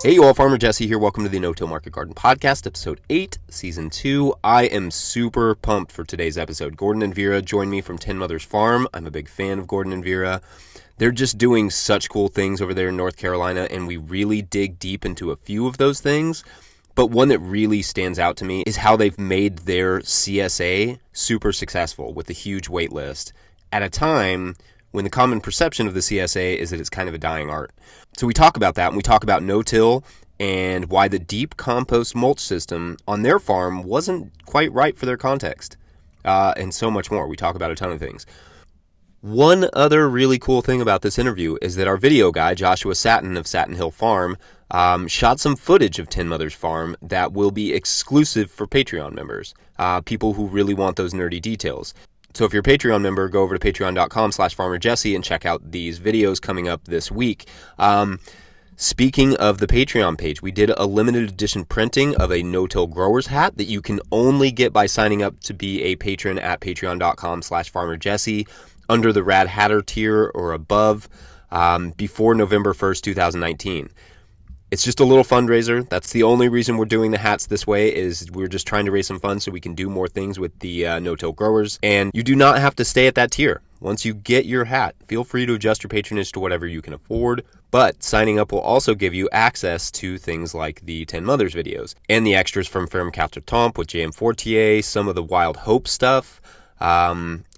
Hey, you all, Farmer Jesse here. Welcome to the No-Till Market Garden Podcast, Episode 8, Season 2. I am super pumped for today's episode. Gordon and Vera join me from Ten Mothers Farm. I'm a big fan of Gordon and Vera. They're just doing such cool things over there in North Carolina, and we really dig deep into a few of those things. But one that really stands out to me is how they've made their CSA super successful with a huge wait list at a time when the common perception of the CSA is that it's kind of a dying art. So we talk about that, and we talk about no-till and why the deep compost mulch system on their farm wasn't quite right for their context, and so much more. We talk about a ton of things. One other really cool thing about this interview is that our video guy, Joshua Satin of Satin Hill Farm, shot some footage of Ten Mothers Farm that will be exclusive for Patreon members, people who really want those nerdy details. So if you're a Patreon member, go over to patreon.com/farmerjesse and check out these videos coming up this week. Speaking of the Patreon page, we did a limited edition printing of a no-till grower's hat that you can only get by signing up to be a patron at patreon.com/farmerjesse under the Rad Hatter tier or above before November 1st, 2019. It's just a little fundraiser. That's the only reason we're doing the hats this way, is we're just trying to raise some funds so we can do more things with the no-till growers. And you do not have to stay at that tier. Once you get your hat, feel free to adjust your patronage to whatever you can afford. But signing up will also give you access to things like the 10 Mothers videos and the extras from Permaculture with JM Fortier, some of the Wild Hope stuff,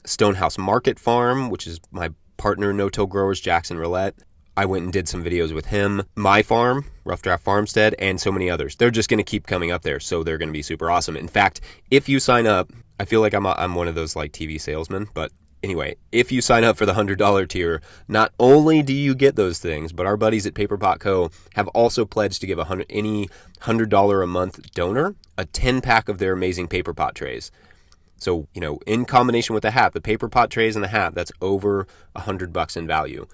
Stonehouse Market Farm, which is my partner no-till growers, Jackson Roulette. I went and did some videos with him, my farm, Rough Draft Farmstead, and so many others. They're just going to keep coming up there, so they're going to be super awesome. In fact, if you sign up, I feel like I'm one of those like TV salesmen, but anyway, if you sign up for the $100 tier, not only do you get those things, but our buddies at Paper Pot Co. have also pledged to give any $100 a month donor a 10-pack of their amazing paper pot trays. So, in combination with the hat, the paper pot trays and the hat, that's over $100 in value.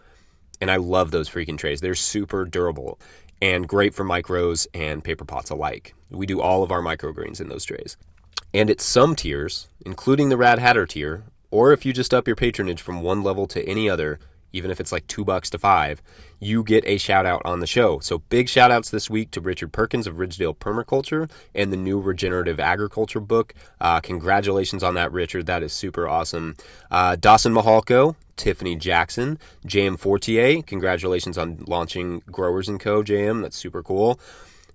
And I love those freaking trays. They're super durable and great for micros and paper pots alike. We do all of our microgreens in those trays. And at some tiers, including the Rad Hatter tier, or if you just up your patronage from one level to any other, even if it's like $2 to $5, you get a shout out on the show. So big shout outs this week to Richard Perkins of Ridgedale Permaculture and the new Regenerative Agriculture book. Congratulations on that, Richard. That is super awesome. Dawson Mahalko, Tiffany Jackson, JM Fortier. Congratulations on launching Growers & Co. JM. That's super cool.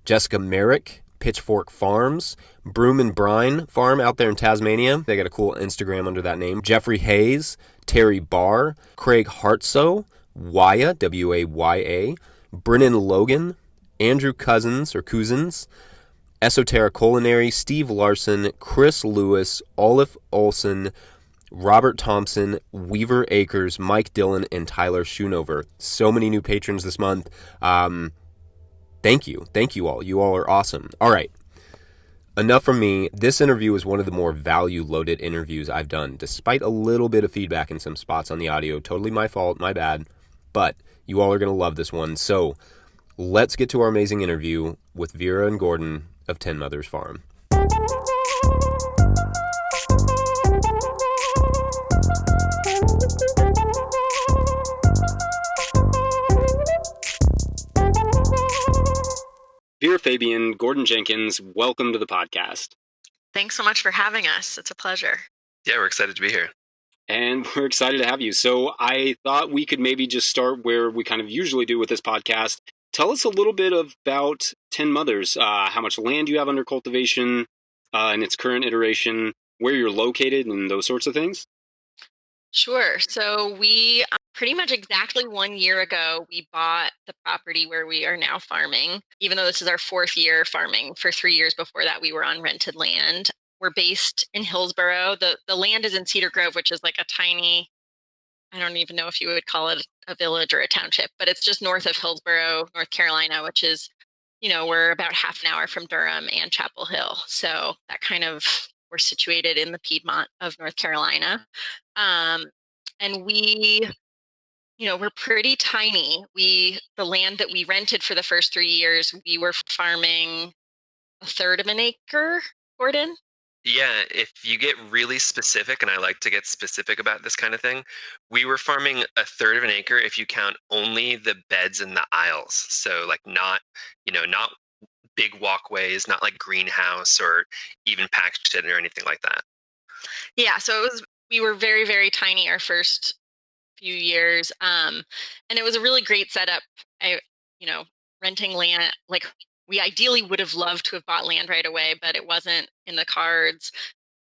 Jessica Merrick, Pitchfork Farms, Broom and Brine Farm out there in Tasmania. They got a cool Instagram under that name. Jeffrey Hayes, Terry Barr, Craig Hartsoe, Waya, W-A-Y-A, Brennan Logan, Andrew Cousins, Esoteric Culinary, Steve Larson, Chris Lewis, Olive Olson, Robert Thompson, Weaver Akers, Mike Dillon, and Tyler Schoonover. So many new patrons this month. Thank you. Thank you all. You all are awesome. All right. Enough from me. This interview is one of the more value-loaded interviews I've done, despite a little bit of feedback in some spots on the audio. Totally my fault, my bad. But you all are going to love this one. So let's get to our amazing interview with Vera and Gordon of Ten Mothers Farm. Vera Fabian, Gordon Jenkins, welcome to the podcast. Thanks so much for having us. It's a pleasure. Yeah, we're excited to be here. And we're excited to have you. So I thought we could maybe just start where we kind of usually do with this podcast. Tell us a little bit about Ten Mothers, how much land you have under cultivation in its current iteration, where you're located, and those sorts of things. Sure. So we pretty much exactly 1 year ago, we bought the property where we are now farming. Even though this is our 4th year farming, for 3 years before that, we were on rented land. We're based in Hillsboro. The land is in Cedar Grove, which is like a tiny, I don't even know if you would call it a village or a township, but it's just north of Hillsboro, North Carolina, which is, we're about half an hour from Durham and Chapel Hill. So that kind of, we're situated in the Piedmont of North Carolina. And we, we're pretty tiny. The land that we rented for the first 3 years, we were farming a third of an acre, Gordon. Yeah, if you get really specific, and I like to get specific about this kind of thing, we were farming a third of an acre if you count only the beds and the aisles. So like not big walkways, not like greenhouse or even packed shed or anything like that. Yeah, so we were very, very tiny our first few years. And it was a really great setup. I, you know, renting land, like we ideally would have loved to have bought land right away, but it wasn't in the cards.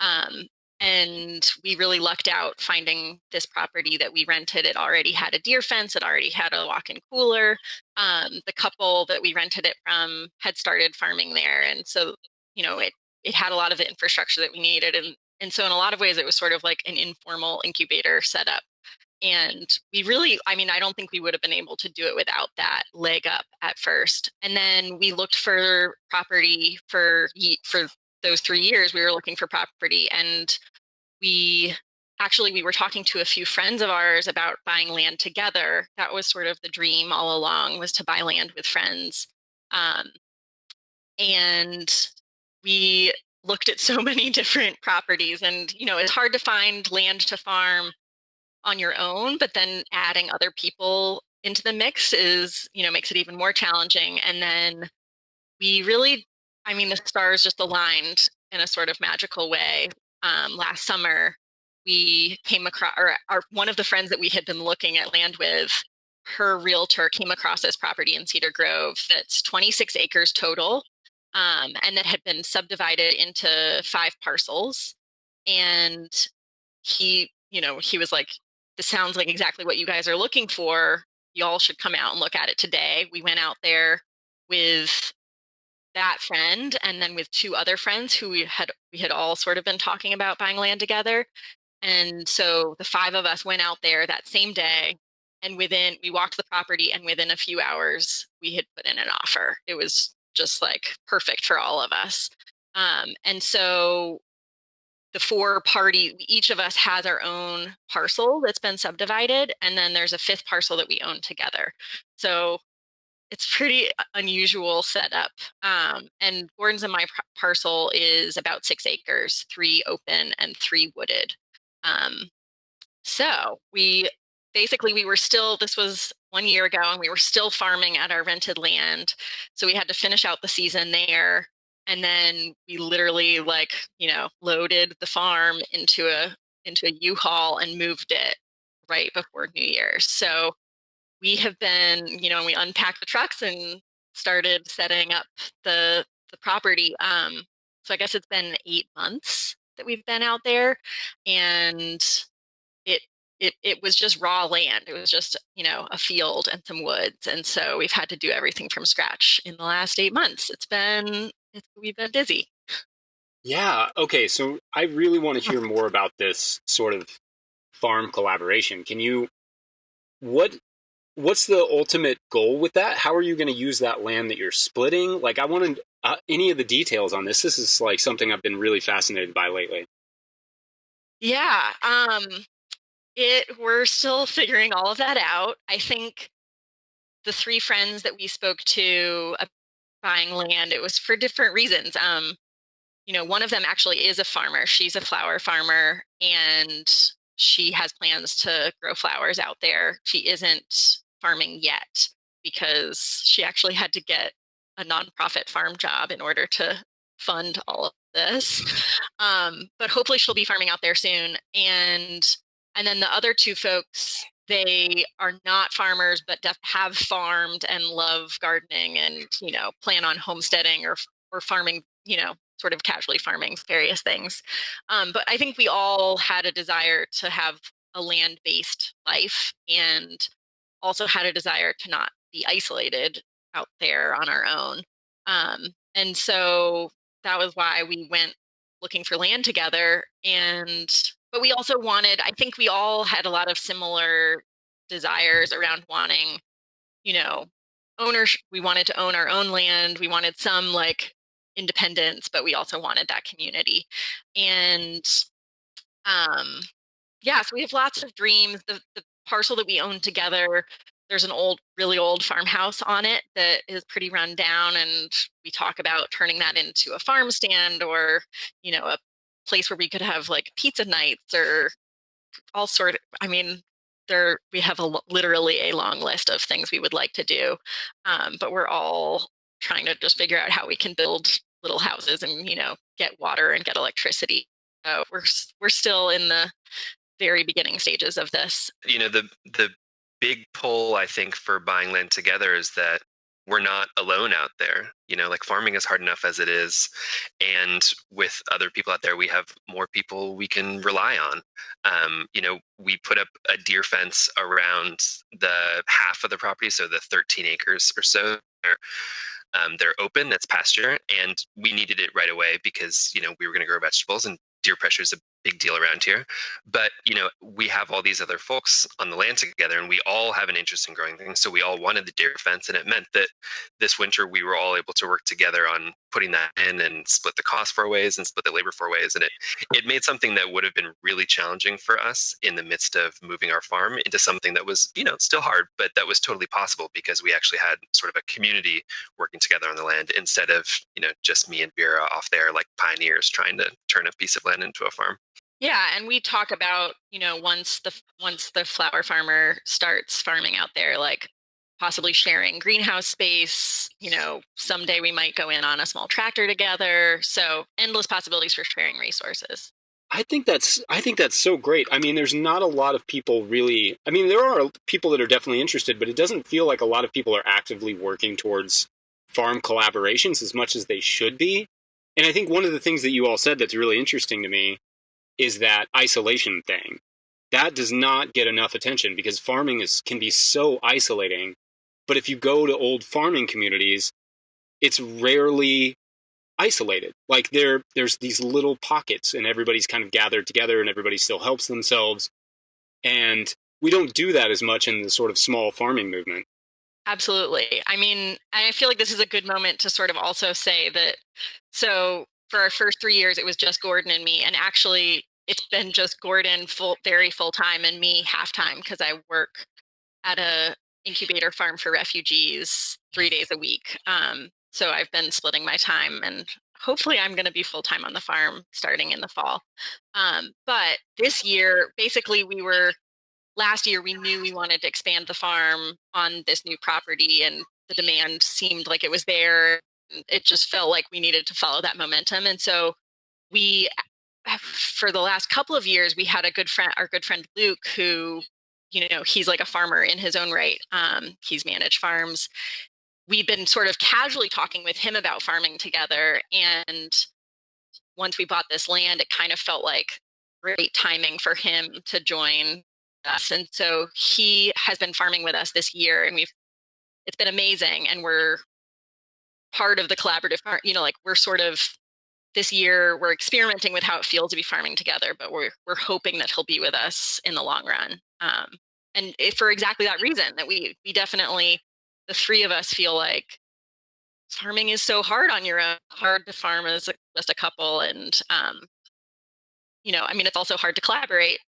Um, and we really lucked out finding this property that we rented. It already had a deer fence. It already had a walk-in cooler. The couple that we rented it from had started farming there. And so, it had a lot of the infrastructure that we needed. And so in a lot of ways, it was sort of like an informal incubator setup. And we really, I mean, I don't think we would have been able to do it without that leg up at first. And then we looked for property for those 3 years. We were looking for property, and we we were talking to a few friends of ours about buying land together. That was sort of the dream all along, was to buy land with friends. Um, and we looked at so many different properties, and it's hard to find land to farm on your own, but then adding other people into the mix makes it even more challenging. And then we really, I mean, the stars just aligned in a sort of magical way. Last summer, we came across, or one of the friends that we had been looking at land with, her realtor came across this property in Cedar Grove that's 26 acres total, and that had been subdivided into 5 parcels. And he was like, this sounds like exactly what you guys are looking for. Y'all should come out and look at it today. We went out there with that friend and then with 2 other friends who we had all sort of been talking about buying land together. And so the 5 of us went out there that same day, and we walked the property, and within a few hours we had put in an offer. It was just like perfect for all of us. And so the 4 party, each of us has our own parcel that's been subdivided, and then there's a 5th parcel that we own together. So it's pretty unusual setup. And Gordon's and my parcel is about 6 acres, 3 open and 3 wooded. So we were still, this was 1 year ago, and we were still farming at our rented land. So we had to finish out the season there. And then we literally loaded the farm into a U-Haul and moved it right before New Year's. So we have been, we unpacked the trucks and started setting up the property. So I guess it's been 8 months that we've been out there, and it it was just raw land. It was just, a field and some woods. And so we've had to do everything from scratch in the last 8 months. We've been busy. Yeah. Okay. So I really want to hear more about this sort of farm collaboration. What what's the ultimate goal with that? How are you going to use that land that you're splitting? Like, I want any of the details on this. This is like something I've been really fascinated by lately. Yeah. We're still figuring all of that out. I think the 3 friends that we spoke to about buying land, it was for different reasons. One of them actually is a farmer. She's a flower farmer, and she has plans to grow flowers out there. She isn't farming yet because she actually had to get a nonprofit farm job in order to fund all of this. But hopefully she'll be farming out there soon. And then the other 2 folks, they are not farmers, but have farmed and love gardening, and plan on homesteading or farming, sort of casually farming various things. But I think we all had a desire to have a land-based life, and also had a desire to not be isolated out there on our own. And so that was why we went looking for land together. But we also I think we all had a lot of similar desires around wanting, you know, ownership. We wanted to own our own land. We wanted some independence, but we also wanted that community. And yeah, so we have lots of dreams. The parcel that we own together, there's an really old farmhouse on it that is pretty run down, and we talk about turning that into a farm stand, or a place where we could have like pizza nights or all sort of, I mean, we have literally a long list of things we would like to do, but we're all trying to just figure out how we can build little houses and, get water and get electricity. So we're still in the very beginning stages of this. The big pull, I think, for buying land together is that we're not alone out there. Like farming is hard enough as it is. And with other people out there, we have more people we can rely on. We put up a deer fence around the half of the property, so the 13 acres or so. They're open, that's pasture, and we needed it right away because, we were going to grow vegetables, and deer pressure is a big deal around here. But, we have all these other folks on the land together, and we all have an interest in growing things. So we all wanted the deer fence, and it meant that this winter we were all able to work together on putting that in and split the cost 4 ways and split the labor 4 ways. And it made something that would have been really challenging for us in the midst of moving our farm into something that was, still hard, but that was totally possible because we actually had sort of a community working together on the land instead of, just me and Vera off there like pioneers trying to turn a piece of land into a farm. Yeah, and we talk about, once the flower farmer starts farming out there, like possibly sharing greenhouse space, someday we might go in on a small tractor together. So endless possibilities for sharing resources. I think that's so great. I mean, there's not a lot of people really. I mean, there are people that are definitely interested, but it doesn't feel like a lot of people are actively working towards farm collaborations as much as they should be. And I think one of the things that you all said that's really interesting to me is that isolation thing. That does not get enough attention because farming can be so isolating. But if you go to old farming communities, it's rarely isolated. Like there's these little pockets and everybody's kind of gathered together and everybody still helps themselves. And we don't do that as much in the sort of small farming movement. Absolutely. I mean, I feel like this is a good moment to sort of also say that, so for our first 3 years, it was just Gordon and me. And actually, it's been just Gordon very full time and me half time because I work at a incubator farm for refugees 3 days a week. So I've been splitting my time, and hopefully I'm going to be full time on the farm starting in the fall. But this year, basically, last year we knew we wanted to expand the farm on this new property, and the demand seemed like it was there. It just felt like we needed to follow that momentum. And so for the last couple of years, we had our good friend Luke, who, he's like a farmer in his own right. He's managed farms. We've been sort of casually talking with him about farming together. And once we bought this land, it kind of felt like great timing for him to join us. And so he has been farming with us this year, and it's been amazing. And we're part of the collaborative, we're sort of, this year we're experimenting with how it feels to be farming together, but we're hoping that he'll be with us in the long run. And for exactly that reason, that we definitely, the three of us, feel like farming is so hard on your own, hard to farm as just a couple. And, it's also hard to collaborate,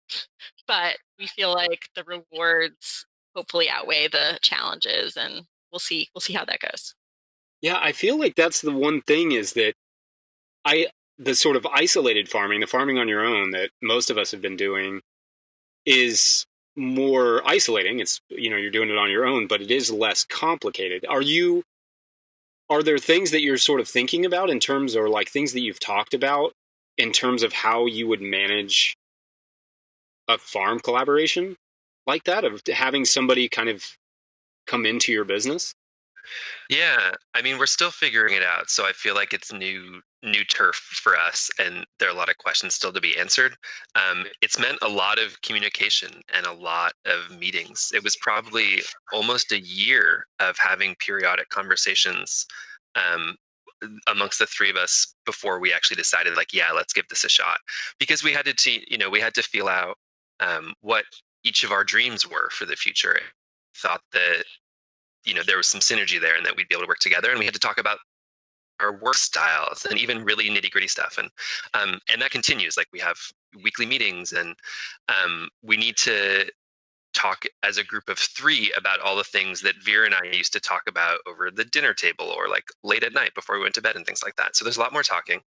but we feel like the rewards hopefully outweigh the challenges, and we'll see how that goes. Yeah, I feel like that's the one thing is that the sort of isolated farming, the farming on your own that most of us have been doing, is more isolating. It's, you're doing it on your own, but it is less complicated. Are there things that you're sort of thinking about in terms, or like things that you've talked about in terms of how you would manage a farm collaboration like that, of having somebody kind of come into your business? Yeah, I mean, we're still figuring it out, so I feel like it's new turf for us, and there are a lot of questions still to be answered. It's meant a lot of communication and a lot of meetings. It was probably almost a year of having periodic conversations amongst the three of us before we actually decided, like, yeah, let's give this a shot, because we had to feel out what each of our dreams were for the future. Thought that there was some synergy there and that we'd be able to work together, and we had to talk about our work styles and even really nitty gritty stuff. And that continues. Like, we have weekly meetings, and we need to talk as a group of three about all the things that Vera and I used to talk about over the dinner table or like late at night before we went to bed and things like that. So there's a lot more talking.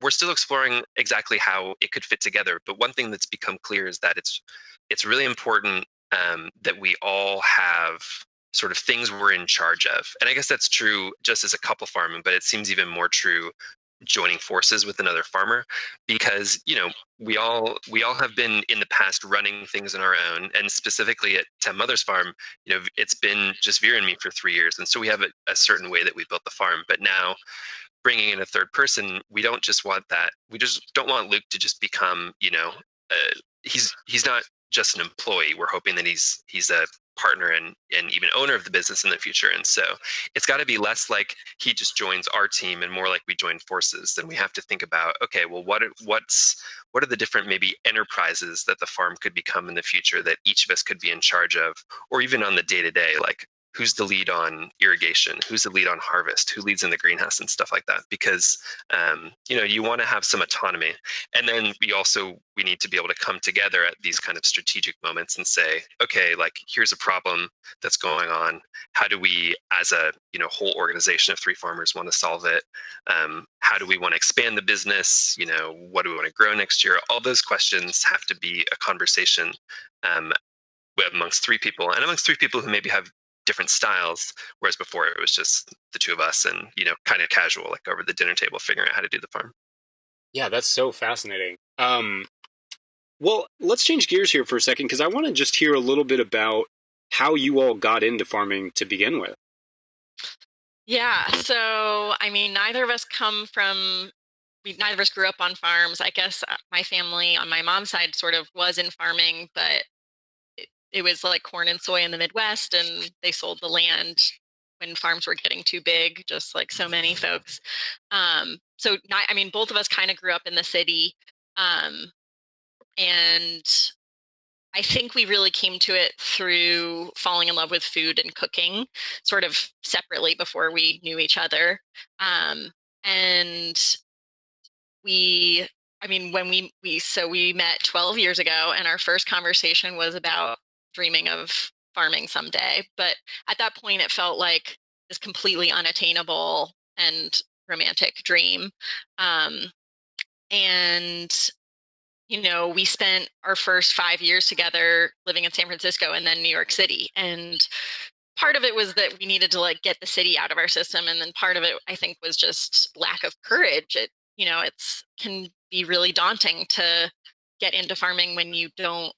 we're still exploring exactly how it could fit together. But one thing that's become clear is that it's really important that we all have sort of things we're in charge of. And I guess that's true just as a couple farming, but it seems even more true joining forces with another farmer, because we all have been in the past running things on our own, and specifically at 10 Mothers Farm, it's been just Vera and me for 3 years, and so we have a certain way that we built the farm. But now bringing in a third person, we don't just want that. We just don't want Luke to just become, he's not just an employee. We're hoping that he's a partner and even owner of the business in the future. And so it's got to be less like he just joins our team and more like we join forces. Then we have to think about, okay, well, what are the different maybe enterprises that the farm could become in the future that each of us could be in charge of, or even on the day-to-day, like who's the lead on irrigation, who's the lead on harvest, who leads in the greenhouse and stuff like that, because you want to have some autonomy. And then we need to be able to come together at these kind of strategic moments and say, okay, like here's a problem that's going on. How do we, as a whole organization of 3 farmers, want to solve it? How do we want to expand the business? What do we want to grow next year? All those questions have to be a conversation amongst 3 people, and amongst 3 people who maybe have different styles, whereas before it was just the 2 of us and kind of casual, like over the dinner table figuring out how to do the farm. Yeah, that's so fascinating. Well, let's change gears here for a second, because I want to just hear a little bit about how you all got into farming to begin with. Yeah, so I mean, neither of us grew up on farms. I guess my family on my mom's side sort of was in farming, but it was like corn and soy in the Midwest, and they sold the land when farms were getting too big, just like so many folks. Both of us kind of grew up in the city. And I think we really came to it through falling in love with food and cooking, sort of separately before we knew each other. And when we met 12 years ago, and our first conversation was about dreaming of farming someday. But at that point, it felt like this completely unattainable and romantic dream. We spent our first 5 years together living in San Francisco and then New York City. And part of it was that we needed to get the city out of our system. And then part of it, I think, was just lack of courage. It can be really daunting to get into farming when you don't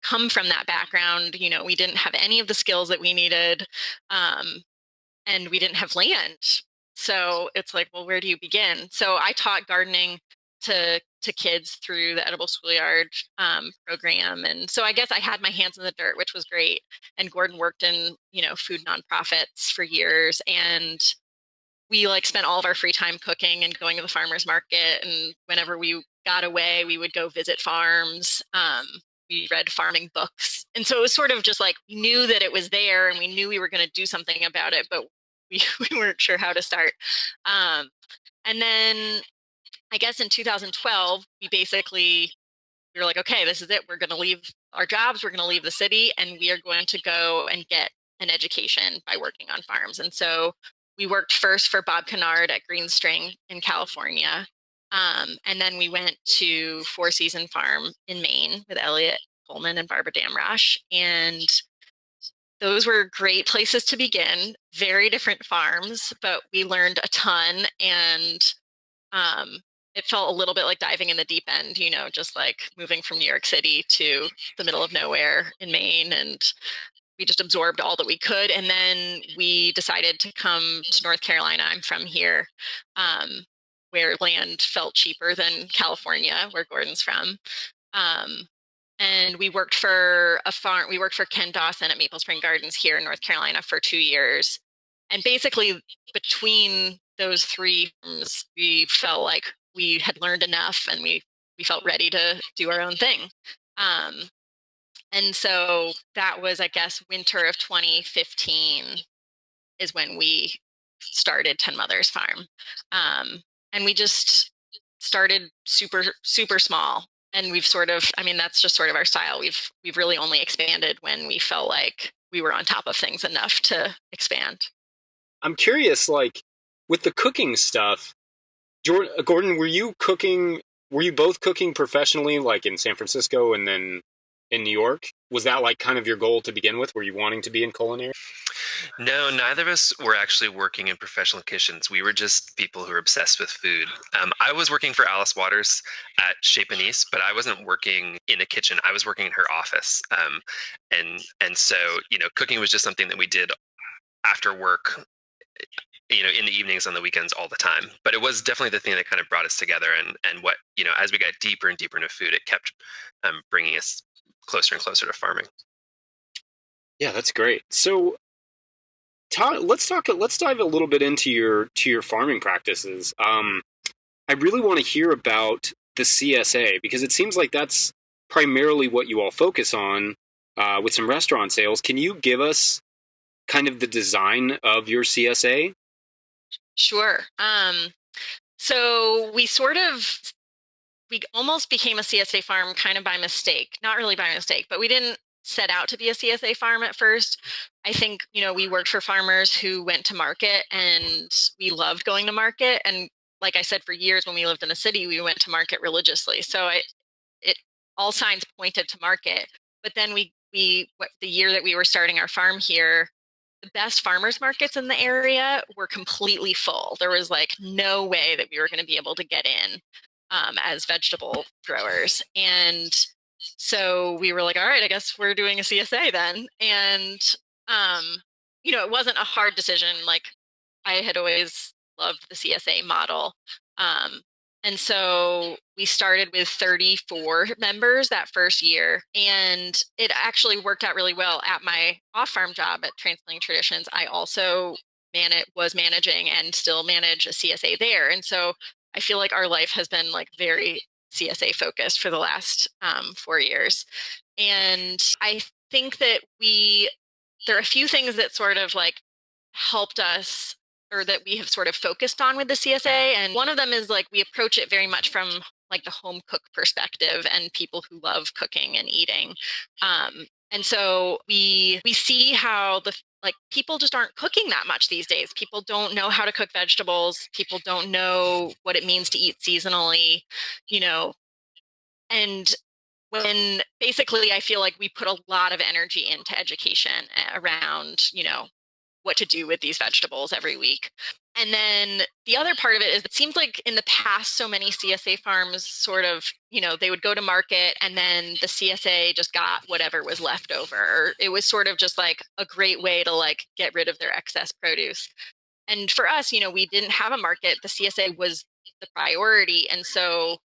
come from that background. We didn't have any of the skills that we needed, and we didn't have land. So it's like, well, where do you begin? So I taught gardening to kids through the Edible Schoolyard program. And so I guess I had my hands in the dirt, which was great. And Gordon worked in, food nonprofits for years. And we spent all of our free time cooking and going to the farmer's market. And whenever we got away, we would go visit farms. We read farming books. And so it was sort of just like, we knew that it was there and we knew we were going to do something about it, but we weren't sure how to start. And then I guess in 2012, we were like, okay, this is it. We're going to leave our jobs. We're going to leave the city, and we are going to go and get an education by working on farms. And so we worked first for Bob Kennard at Green String in California. And then we went to Four Season Farm in Maine with Elliot Coleman and Barbara Damrosch. And those were great places to begin, very different farms, but we learned a ton. And it felt a little bit like diving in the deep end, just like moving from New York City to the middle of nowhere in Maine. And we just absorbed all that we could. And then we decided to come to North Carolina. I'm from here, where land felt cheaper than California, where Gordon's from. And we worked for a farm. We worked for Ken Dawson at Maple Spring Gardens here in North Carolina for 2 years. And basically between those 3 farms, we felt like we had learned enough and we felt ready to do our own thing. And so that was, I guess, winter of 2015 is when we started 10 Mothers Farm. And we just started super, super small. And we've that's just sort of our style. We've really only expanded when we felt like we were on top of things enough to expand. I'm curious, with the cooking stuff, Gordon, were you cooking? Were you both cooking professionally, like in San Francisco and then in New York? Was that like kind of your goal to begin with? Were you wanting to be in culinary? No, neither of us were actually working in professional kitchens. We were just people who were obsessed with food. I was working for Alice Waters at Chez Panisse, but I wasn't working in a kitchen. I was working in her office. And so, cooking was just something that we did after work, in the evenings, on the weekends, all the time. But it was definitely the thing that kind of brought us together. And what, as we got deeper and deeper into food, it kept bringing us closer and closer to farming. Yeah, that's great. So, let's dive a little bit into your farming practices. I really want to hear about the CSA because it seems like that's primarily what you all focus on with some restaurant sales. Can you give us kind of the design of your CSA? Sure. So we almost became a CSA farm kind of by mistake. Not really by mistake, but we didn't set out to be a CSA farm at first. I think, we worked for farmers who went to market and we loved going to market. And like I said, for years when we lived in the city, we went to market religiously. So all signs pointed to market. But then the year that we were starting our farm here, the best farmers markets in the area were completely full. There was like no way that we were going to be able to get in as vegetable growers. And so we were like, all right, I guess we're doing a CSA then. And, it wasn't a hard decision. Like I had always loved the CSA model. And so we started with 34 members that first year, and it actually worked out really well. At my off-farm job at Transplanting Traditions, I also was managing and still manage a CSA there. And so I feel like our life has been like very CSA focused for the last 4 years. And I think that there are a few things that sort of like helped us, or that we have sort of focused on with the CSA. And one of them is like we approach it very much from like the home cook perspective and people who love cooking and eating. And so we see how people just aren't cooking that much these days. People don't know how to cook vegetables. People don't know what it means to eat seasonally, and when basically I feel like we put a lot of energy into education around, what to do with these vegetables every week. And then the other part of it is it seems like in the past, so many CSA farms sort of, they would go to market and then the CSA just got whatever was left over. It was sort of just like a great way to like get rid of their excess produce. And for us, we didn't have a market. The CSA was the priority. And so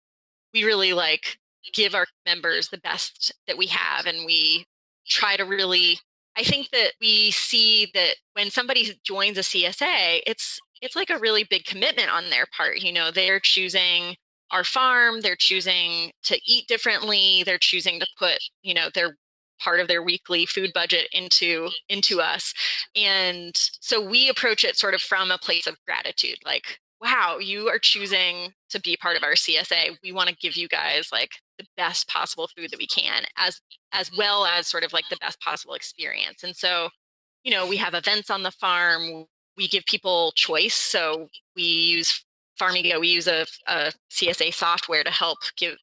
we really like give our members the best that we have. And we try to really, I think that we see that when somebody joins a CSA, it's like a really big commitment on their part. They're choosing our farm, they're choosing to eat differently, they're choosing to put, their part of their weekly food budget into us. And so we approach it sort of from a place of gratitude, like, wow, you are choosing to be part of our CSA. We want to give you guys like the best possible food that we can, as well as sort of like the best possible experience. And so, we have events on the farm. We give people choice. So we use Farmigo. We use a CSA software to help give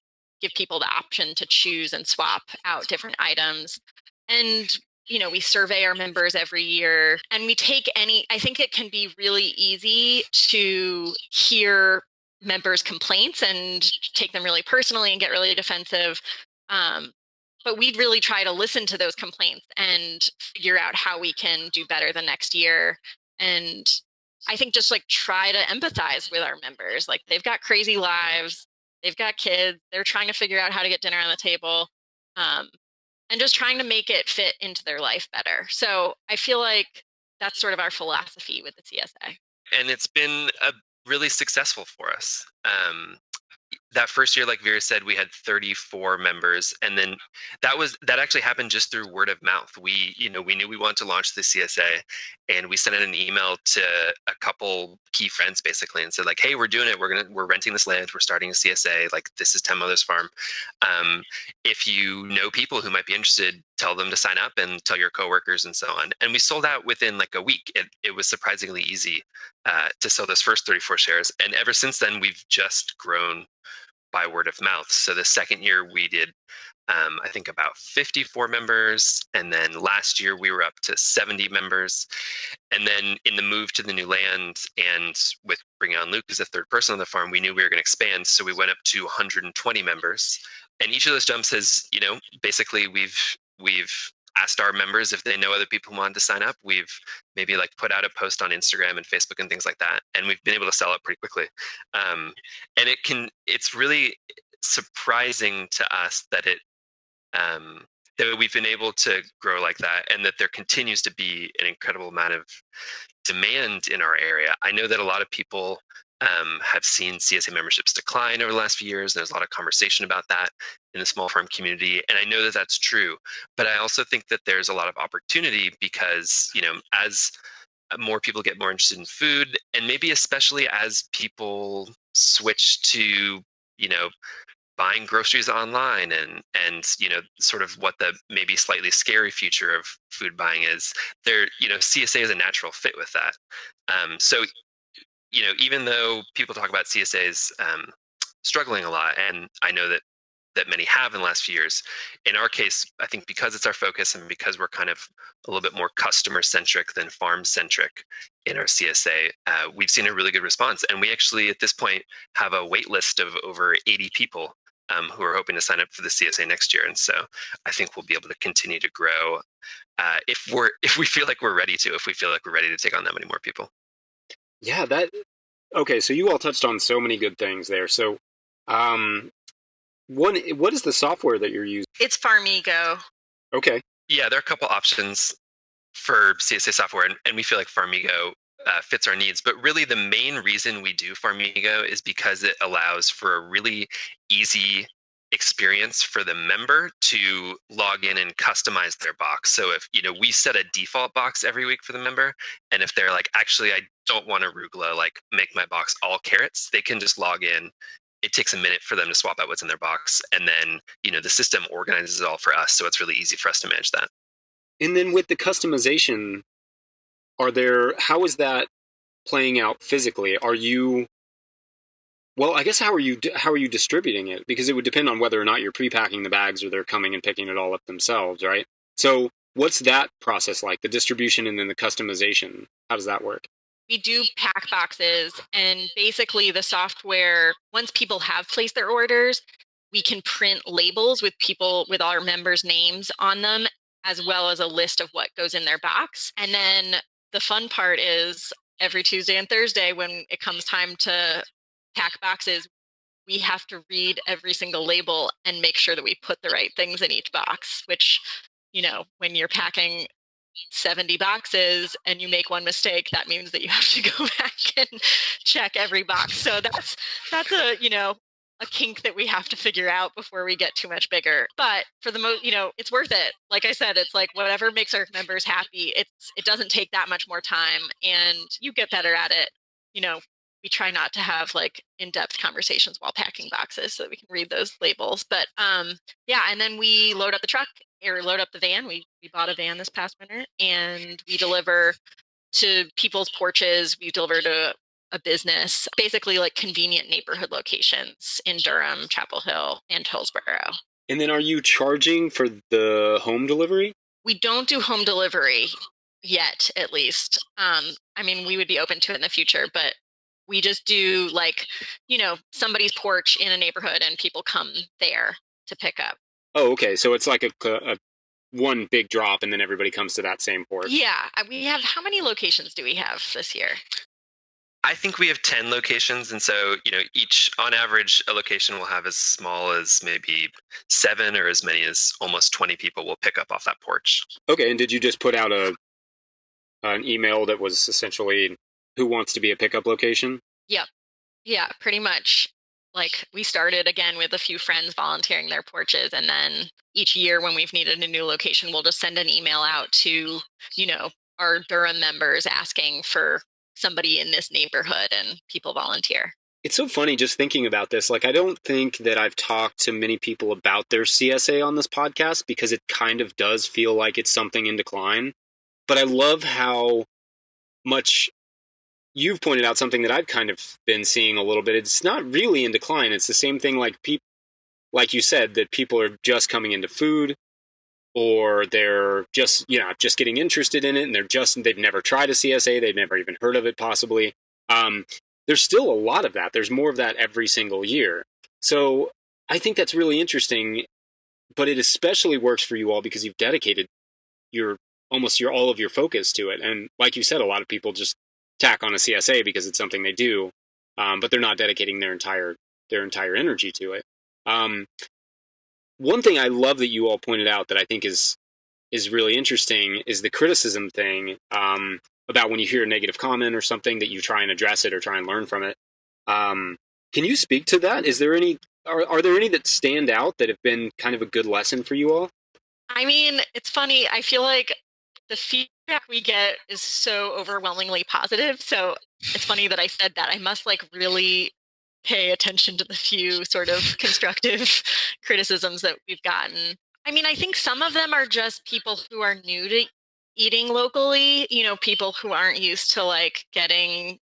people the option to choose and swap out different items. And we survey our members every year, and we take I think it can be really easy to hear members' complaints and take them really personally and get really defensive. But we'd really try to listen to those complaints and figure out how we can do better the next year. And I think just like try to empathize with our members. Like they've got crazy lives, they've got kids, they're trying to figure out how to get dinner on the table. And just trying to make it fit into their life better. So I feel like that's sort of our philosophy with the CSA. And it's been really successful for us. that first year, like Vera said, we had 34 members, and then that actually happened just through word of mouth. We knew we wanted to launch the CSA, and we sent in an email to a couple key friends basically and said like, hey, we're doing it. We're renting this land. We're starting a CSA. Like, this is 10 Mothers Farm. If you know people who might be interested, tell them to sign up and tell your coworkers and so on. And we sold out within like a week. It was surprisingly easy to sell those first 34 shares, and ever since then we've just grown by word of mouth. So the second year we did, I think about 54 members. And then last year we were up to 70 members. And then in the move to the new land and with bringing on Luke as a third person on the farm, we knew we were going to expand. So we went up to 120 members. And each of those jumps has, basically we've asked our members if they know other people who wanted to sign up. We've maybe like put out a post on Instagram and Facebook and things like that, and we've been able to sell it pretty quickly. And it's really surprising to us that that we've been able to grow like that, and that there continues to be an incredible amount of demand in our area. I know that a lot of people have seen CSA memberships decline over the last few years. There's a lot of conversation about that in the small farm community, and I know that that's true. But I also think that there's a lot of opportunity because, as more people get more interested in food, and maybe especially as people switch to, buying groceries online and sort of what the maybe slightly scary future of food buying is, there, CSA is a natural fit with that. So even though people talk about CSAs struggling a lot, and I know that many have in the last few years, in our case, I think because it's our focus and because we're kind of a little bit more customer centric than farm centric in our CSA, we've seen a really good response. And we actually, at this point, have a wait list of over 80 people who are hoping to sign up for the CSA next year. And so I think we'll be able to continue to grow if we feel like we're ready to take on that many more people. Yeah, okay, so you all touched on so many good things there. So what is the software that you're using? It's Farmigo. Okay. Yeah, there are a couple options for CSA software, and we feel like Farmigo fits our needs. But really the main reason we do Farmigo is because it allows for a really easy experience for the member to log in and customize their box. So if we set a default box every week for the member, and if they're like, actually I don't want arugula, like make my box all carrots, they can just log in. It takes a minute for them to swap out what's in their box, and then the system organizes it all for us, so it's really easy for us to manage that. And then with the customization, how is that playing out physically? I guess how are you distributing it? Because it would depend on whether or not you're pre-packing the bags or they're coming and picking it all up themselves, right? So what's that process like, the distribution and then the customization? How does that work? We do pack boxes, and basically the software, once people have placed their orders, we can print labels with our members' names on them, as well as a list of what goes in their box. And then the fun part is every Tuesday and Thursday when it comes time to pack boxes, we have to read every single label and make sure that we put the right things in each box, which, when you're packing 70 boxes and you make one mistake, that means that you have to go back and check every box. So that's a kink that we have to figure out before we get too much bigger. But for the most, it's worth it. Like I said, it's like whatever makes our members happy. It doesn't take that much more time, and you get better at it. We try not to have like in-depth conversations while packing boxes so that we can read those labels. But yeah, and then we load up the truck or load up the van. We bought a van this past winter, and we deliver to people's porches. We deliver to a business, basically like convenient neighborhood locations in Durham, Chapel Hill, and Hillsborough. And then are you charging for the home delivery? We don't do home delivery yet, at least. We would be open to it in the future, but we just do like, somebody's porch in a neighborhood and people come there to pick up. Oh, okay. So it's like a one big drop and then everybody comes to that same porch. Yeah. We have, how many locations do we have this year? I think we have 10 locations. And so, each, on average, a location will have as small as maybe 7 or as many as almost 20 people will pick up off that porch. Okay. And did you just put out an email that was essentially who wants to be a pickup location? Yep. Yeah, pretty much. like we started again with a few friends volunteering their porches, and then each year when we've needed a new location, we'll just send an email out to, our Durham members asking for somebody in this neighborhood, and people volunteer. It's so funny just thinking about this. Like, I don't think that I've talked to many people about their CSA on this podcast because it kind of does feel like it's something in decline. But I love how much you've pointed out something that I've kind of been seeing a little bit. It's not really in decline. It's the same thing like you said, that people are just coming into food, or they're just getting interested in it, and they've never tried a CSA, they've never even heard of it possibly. There's still a lot of that. There's more of that every single year. So I think that's really interesting, but it especially works for you all because you've dedicated all of your focus to it. And like you said, a lot of people just tack on a CSA because it's something they do, but they're not dedicating their entire energy to it. One thing I love that you all pointed out that I think is really interesting is the criticism thing, about when you hear a negative comment or something that you try and address it or try and learn from it. Can you speak to that? Is there any, are there any that stand out that have been kind of a good lesson for you all? I mean, it's funny. I feel like the feedback we get is so overwhelmingly positive. So it's funny that I said that. I must really pay attention to the few sort of constructive criticisms that we've gotten. I mean, I think some of them are just people who are new to eating locally, people who aren't used to getting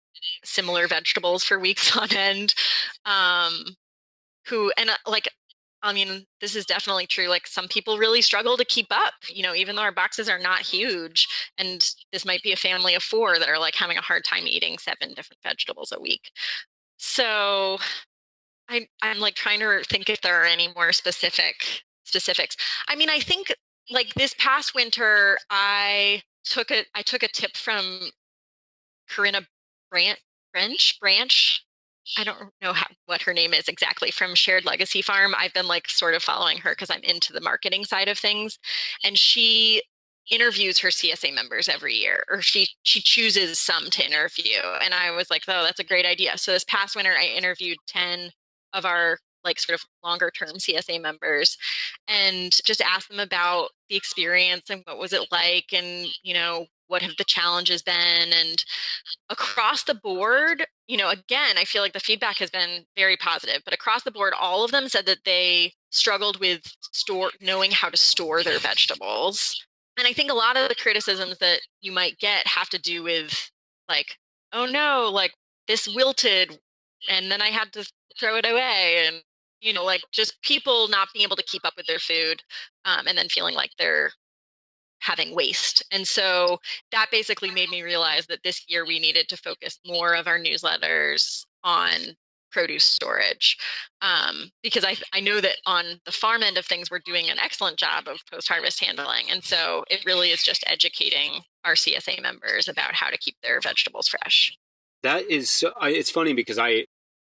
similar vegetables for weeks on end, this is definitely true. Some people really struggle to keep up, even though our boxes are not huge, and this might be a family of 4 that are having a hard time eating 7 different vegetables a week. So I'm trying to think if there are any more specifics. I mean, I think this past winter, I took a tip from Corinna Branch. I don't know what her name is exactly, from Shared Legacy Farm. I've been sort of following her because I'm into the marketing side of things, and she interviews her CSA members every year, or she chooses some to interview. And I was like, oh, that's a great idea. So this past winter, I interviewed 10 of our sort of longer term CSA members, and just asked them about the experience and what was it like, and what have the challenges been. And across the board, again, I feel like the feedback has been very positive, but across the board, all of them said that they struggled with knowing how to store their vegetables. And I think a lot of the criticisms that you might get have to do with oh no, this wilted and then I had to throw it away, and just people not being able to keep up with their food, and then feeling like they're having waste. And so that basically made me realize that this year we needed to focus more of our newsletters on produce storage, because I know that on the farm end of things, we're doing an excellent job of post-harvest handling. And so it really is just educating our CSA members about how to keep their vegetables fresh. That is, it's funny because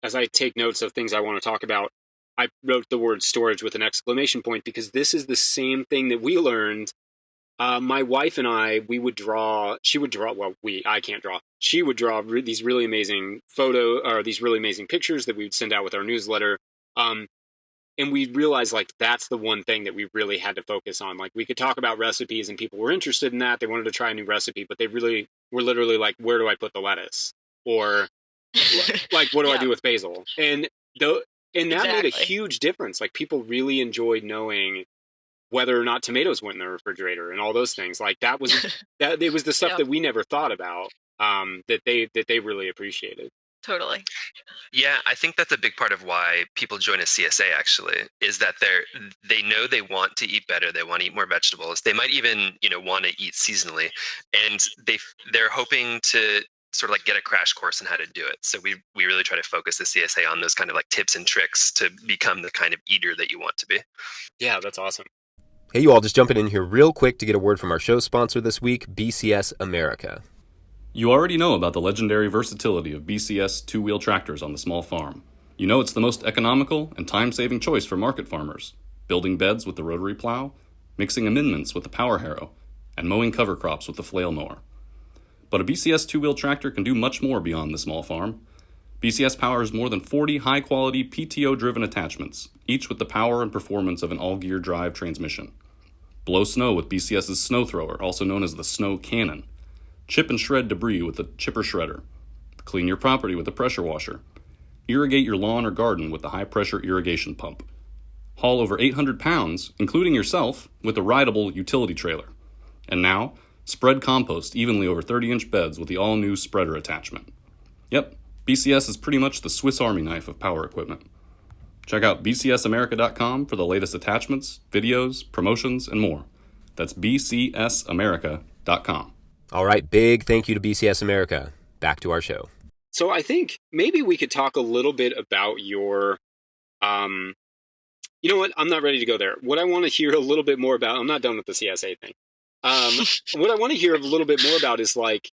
as I take notes of things I want to talk about, I wrote the word storage with an exclamation point, because this is the same thing that we learned. My wife and I, I can't draw. She would draw these really amazing these really amazing pictures that we would send out with our newsletter. And we realized that's the one thing that we really had to focus on. We could talk about recipes and people were interested in that. They wanted to try a new recipe, but they really were literally where do I put the lettuce? Or what do I do with basil? And that made a huge difference. People really enjoyed knowing whether or not tomatoes went in the refrigerator and all those things. That was it was the stuff that we never thought about, that they really appreciated. Totally. Yeah, I think that's a big part of why people join a CSA, actually, is that they know they want to eat better. They want to eat more vegetables. They might even, want to eat seasonally, and they're hoping to sort of get a crash course on how to do it. So we really try to focus the CSA on those kind of tips and tricks to become the kind of eater that you want to be. Yeah, that's awesome. Hey, you all, just jumping in here real quick to get a word from our show sponsor this week, BCS America. You already know about the legendary versatility of BCS two-wheel tractors on the small farm. You know it's the most economical and time-saving choice for market farmers, building beds with the rotary plow, mixing amendments with the power harrow, and mowing cover crops with the flail mower. But a BCS two-wheel tractor can do much more beyond the small farm. BCS powers more than 40 high-quality PTO-driven attachments, each with the power and performance of an all-gear drive transmission. Blow snow with BCS's snow thrower, also known as the snow cannon. Chip and shred debris with the chipper shredder. Clean your property with the pressure washer. Irrigate your lawn or garden with the high-pressure irrigation pump. Haul over 800 pounds, including yourself, with a rideable utility trailer. And now, spread compost evenly over 30-inch beds with the all-new spreader attachment. Yep, BCS is pretty much the Swiss Army knife of power equipment. Check out bcsamerica.com for the latest attachments, videos, promotions, and more. That's bcsamerica.com. All right, big thank you to BCS America. Back to our show. So I think maybe we could talk a little bit about your, you know what? I'm not ready to go there. What I want to hear a little bit more about, I'm not done with the CSA thing. What I want to hear a little bit more about is like,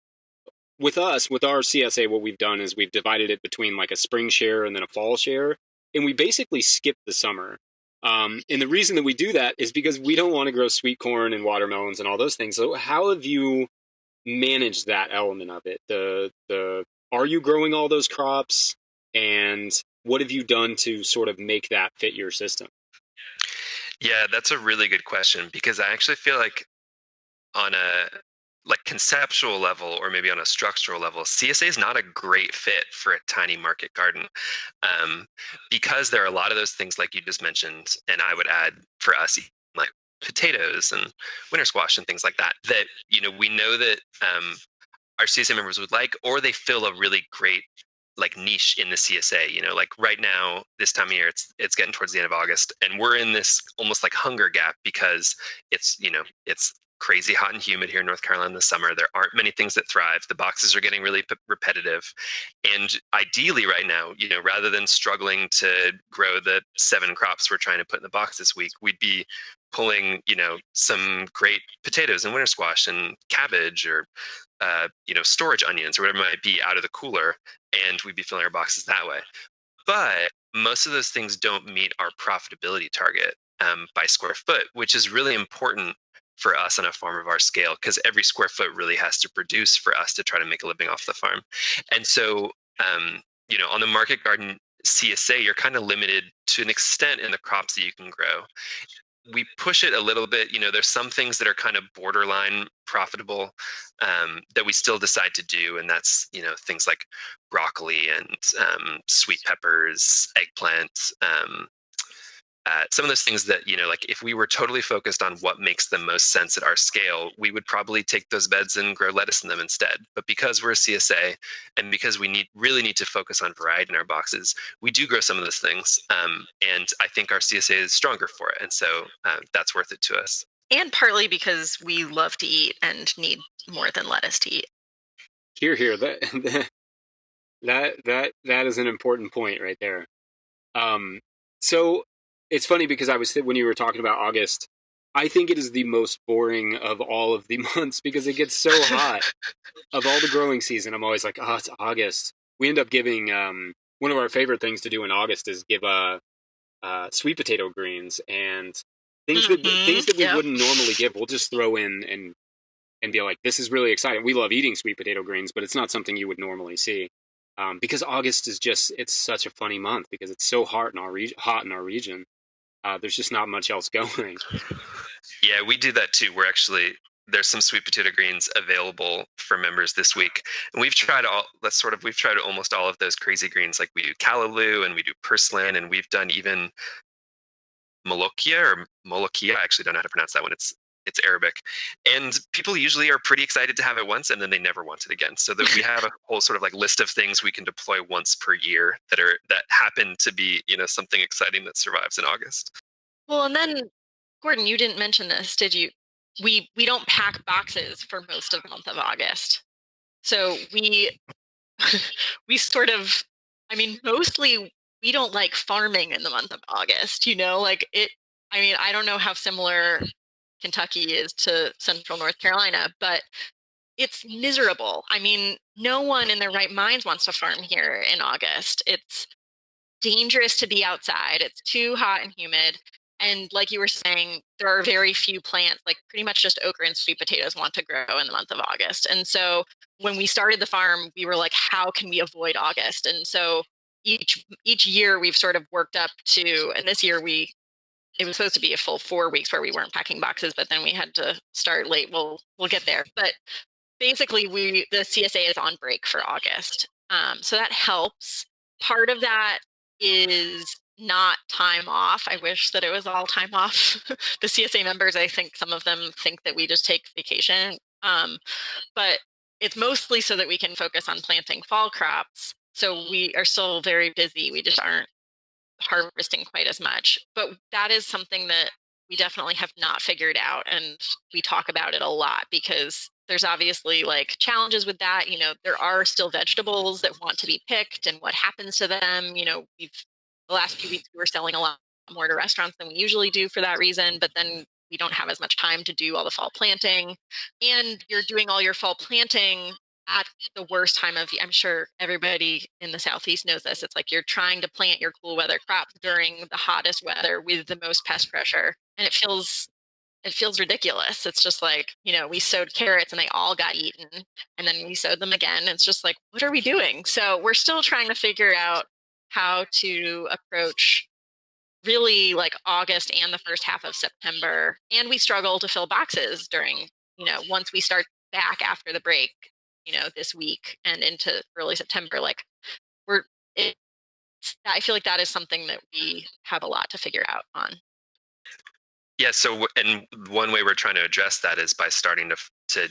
with us, with our CSA, what we've done is we've divided it between like a spring share and then a fall share. And we basically skip the summer. And the reason that we do that is because we don't want to grow sweet corn and watermelons and all those things. So how have you managed that element of it? Are you growing all those crops? And what have you done to sort of make that fit your system? Yeah, that's a really good question, because I actually feel like on a conceptual level, or maybe on a structural level, CSA is not a great fit for a tiny market garden, because there are a lot of those things like you just mentioned, and I would add for us like potatoes and winter squash and things like that, that we know that our CSA members would like, or they fill a really great like niche in the CSA. Like right now, this time of year, it's getting towards the end of August, and we're in this almost like hunger gap because it's crazy hot and humid here in North Carolina in the summer. There aren't many things that thrive. The boxes are getting really repetitive. And ideally right now, rather than struggling to grow the 7 crops we're trying to put in the box this week, we'd be pulling, some great potatoes and winter squash and cabbage, or, storage onions or whatever it might be out of the cooler. And we'd be filling our boxes that way. But most of those things don't meet our profitability target by square foot, which is really important for us on a farm of our scale, because every square foot really has to produce for us to try to make a living off the farm. And so, on the market garden CSA, you're kind of limited to an extent in the crops that you can grow. We push it a little bit. There's some things that are kind of borderline profitable that we still decide to do. And that's, things like broccoli and sweet peppers, eggplant, some of those things that, like if we were totally focused on what makes the most sense at our scale, we would probably take those beds and grow lettuce in them instead. But because we're a CSA, and because we really need to focus on variety in our boxes, we do grow some of those things. And I think our CSA is stronger for it. And so that's worth it to us. And partly because we love to eat and need more than lettuce to eat. Here, that is an important point right there. So it's funny because when you were talking about August, I think it is the most boring of all of the months because it gets so hot. Of all the growing season, I'm always like, oh, it's August. We end up giving, one of our favorite things to do in August is give sweet potato greens and things that we wouldn't normally give. We'll just throw in and be like, this is really exciting. We love eating sweet potato greens, but it's not something you would normally see. Because August is it's such a funny month because it's so hot in our region. There's just not much else going. Yeah, we do that too. There's some sweet potato greens available for members this week, and we've tried almost all of those crazy greens. Like we do callaloo and we do purslane, and we've done even molokia. I actually don't know how to pronounce that one. It's Arabic, and people usually are pretty excited to have it once, and then they never want it again. So that we have a whole sort of like list of things we can deploy once per year that happen to be something exciting that survives in August. Well, and then Gordon, you didn't mention this, did you? We don't pack boxes for most of the month of August, so we sort of, mostly we don't like farming in the month of August. I don't know how similar Kentucky is to central North Carolina, but it's miserable. No one in their right minds wants to farm here in August. It's dangerous to be outside. It's too hot and humid. And like you were saying, there are very few plants, like pretty much just okra and sweet potatoes want to grow in the month of August. And so when we started the farm, we were like, how can we avoid August? And so each year we've sort of worked up to, and this year it was supposed to be a full 4 weeks where we weren't packing boxes, but then we had to start late. We'll get there. But basically the CSA is on break for August. So that helps. Part of that is not time off. I wish that it was all time off. The CSA members, I think some of them think that we just take vacation. But it's mostly so that we can focus on planting fall crops. So we are still very busy. We just aren't harvesting quite as much. But that is something that we definitely have not figured out. And we talk about it a lot because there's obviously like challenges with that. You know, there are still vegetables that want to be picked and what happens to them. You know, the last few weeks we were selling a lot more to restaurants than we usually do for that reason. But then we don't have as much time to do all the fall planting. And you're doing all your fall planting at the worst time of year. I'm sure everybody in the Southeast knows this. It's like you're trying to plant your cool weather crops during the hottest weather with the most pest pressure. And it feels ridiculous. It's just like, you know, we sowed carrots and they all got eaten. And then we sowed them again. It's just like, what are we doing? So we're still trying to figure out how to approach really like August and the first half of September. And we struggle to fill boxes during, you know, once we start back after the break, you know, this week and into early September, like I feel like that is something that we have a lot to figure out on. Yeah. So, and one way we're trying to address that is by starting to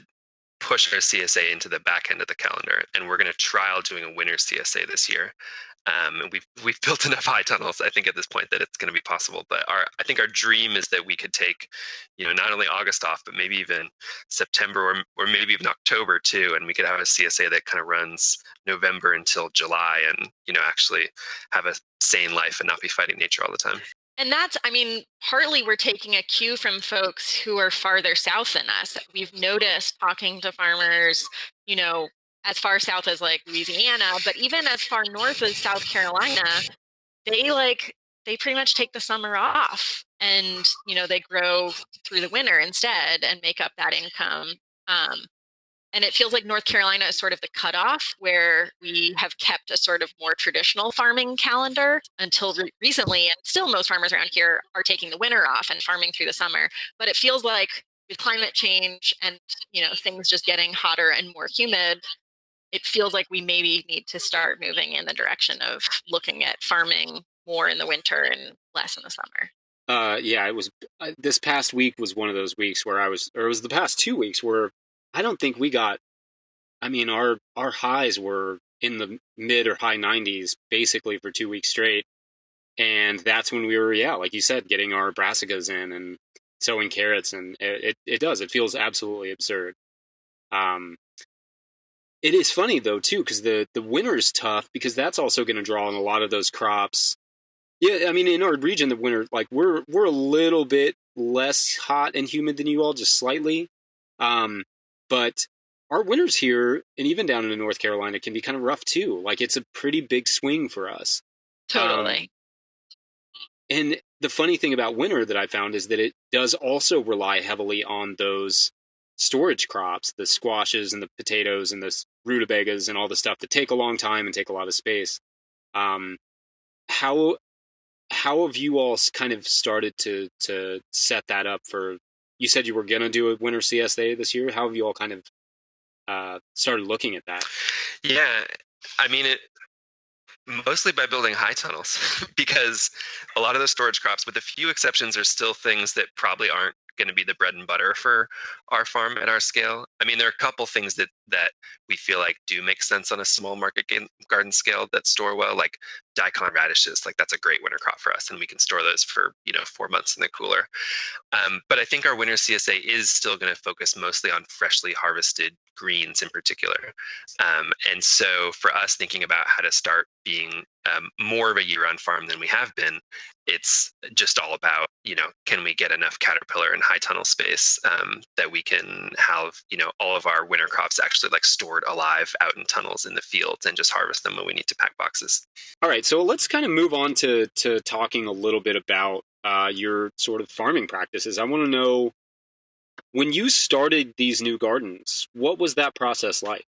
push our CSA into the back end of the calendar, and we're going to trial doing a winter CSA this year. And we've built enough high tunnels, I think, at this point that it's going to be possible. But I think our dream is that we could take, you know, not only August off, but maybe even September or maybe even October too, and we could have a CSA that kind of runs November until July, and you know, actually have a sane life and not be fighting nature all the time. And that's, I mean, partly we're taking a cue from folks who are farther south than us. We've noticed talking to farmers, you know, as far south as like Louisiana, but even as far north as South Carolina, they pretty much take the summer off and, you know, they grow through the winter instead and make up that income. And it feels like North Carolina is sort of the cutoff where we have kept a sort of more traditional farming calendar until recently. And still most farmers around here are taking the winter off and farming through the summer. But it feels like with climate change and, you know, things just getting hotter and more humid, it feels like we maybe need to start moving in the direction of looking at farming more in the winter and less in the summer. Yeah, it was this past week was one of those weeks where it was the past 2 weeks where I don't think we got, I mean, our highs were in the mid or high 90s basically for 2 weeks straight. And that's when we were, yeah, like you said, getting our brassicas in and sowing carrots. And it feels absolutely absurd. It is funny though, too, because the winter is tough because that's also going to draw on a lot of those crops. Yeah, I mean, in our region, the winter, like we're a little bit less hot and humid than you all, just slightly. But our winters here, and even down in North Carolina, can be kind of rough too. Like it's a pretty big swing for us. Totally. And the funny thing about winter that I found is that it does also rely heavily on those storage crops, the squashes and the potatoes and the rutabagas and all the stuff that take a long time and take a lot of space. How have you all kind of started to set that up for? You said you were going to do a winter CSA this year. How have you all kind of started looking at that? Yeah, I mean, mostly by building high tunnels because a lot of the storage crops, with a few exceptions, are still things that probably aren't going to be the bread and butter for our farm at our scale. I mean, there are a couple things that we feel like do make sense on a small market garden scale that store well, like daikon radishes. Like that's a great winter crop for us, and we can store those for 4 months in the cooler. But I think our winter CSA is still going to focus mostly on freshly harvested greens in particular. And so for us, thinking about how to start being more of a year-round farm than we have been, it's just all about, can we get enough caterpillar and high tunnel space that we can have, all of our winter crops actually like stored alive out in tunnels in the fields and just harvest them when we need to pack boxes. All right, so let's kind of move on to talking a little bit about your sort of farming practices. I want to know, when you started these new gardens, what was that process like?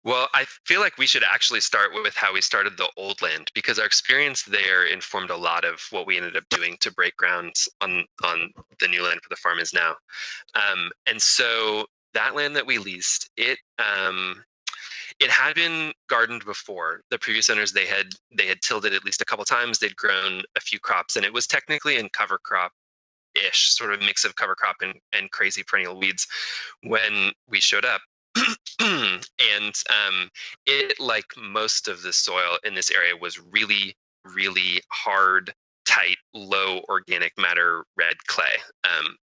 Well, I feel like we should actually start with how we started the old land, because our experience there informed a lot of what we ended up doing to break ground on the new land for the farm is now. And so that land that we leased, it had been gardened before. The previous owners, they had tilled it at least a couple times. They'd grown a few crops, and it was technically in cover crop-ish, sort of mix of cover crop and crazy perennial weeds when we showed up. And it, like most of the soil in this area, was really, really hard, tight, low organic matter red clay.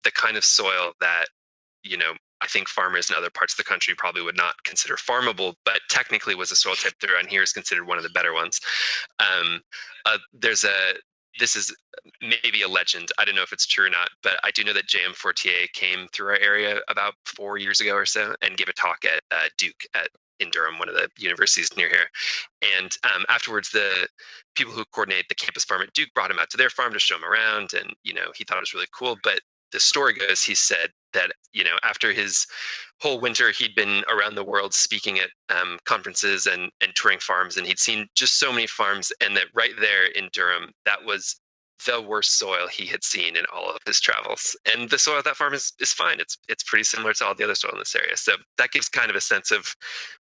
The kind of soil that, I think farmers in other parts of the country probably would not consider farmable, but technically was a soil type that around here is considered one of the better ones. This is maybe a legend. I don't know if it's true or not, but I do know that J.M. Fortier came through our area about 4 years ago or so and gave a talk at Duke in Durham, one of the universities near here. And afterwards, the people who coordinate the campus farm at Duke brought him out to their farm to show him around, and he thought it was really cool. But the story goes, he said that after his whole winter, he'd been around the world speaking at conferences and touring farms, and he'd seen just so many farms, and that right there in Durham, that was the worst soil he had seen in all of his travels. And the soil at that farm is fine. It's pretty similar to all the other soil in this area. So that gives kind of a sense of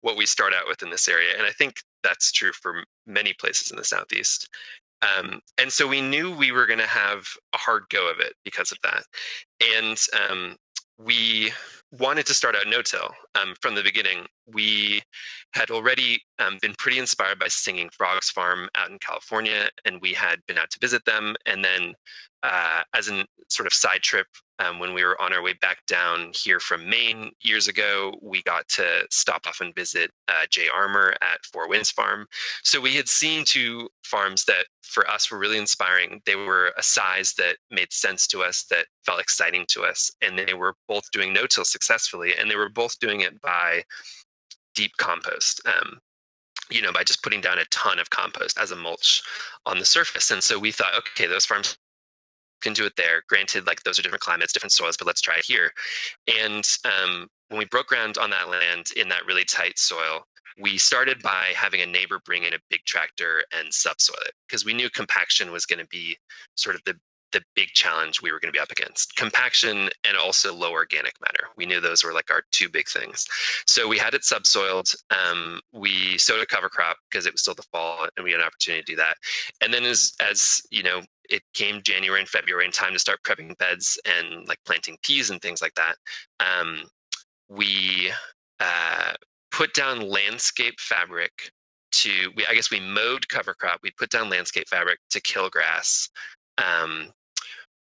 what we start out with in this area. And I think that's true for many places in the Southeast. And so we knew we were going to have a hard go of it because of that. And we wanted to start out no-till from the beginning. We had already been pretty inspired by Singing Frogs Farm out in California, and we had been out to visit them. And then as a sort of side trip, when we were on our way back down here from Maine years ago, we got to stop off and visit Jay Armour at Four Winds Farm. So we had seen two farms that for us were really inspiring. They were a size that made sense to us, that felt exciting to us, and they were both doing no-till successfully, and they were both doing it by deep compost. By just putting down a ton of compost as a mulch on the surface. And so we thought, okay, those farms can do it there. Granted, like those are different climates, different soils, but let's try it here. And when we broke ground on that land in that really tight soil, we started by having a neighbor bring in a big tractor and subsoil it, because we knew compaction was going to be sort of the big challenge we were going to be up against. Compaction and also low organic matter. We knew those were like our two big things. So we had it subsoiled. We sowed a cover crop because it was still the fall and we had an opportunity to do that. And then as it came January and February and time to start prepping beds and like planting peas and things like that, we put down landscape fabric we mowed cover crop. We put down landscape fabric to kill grass.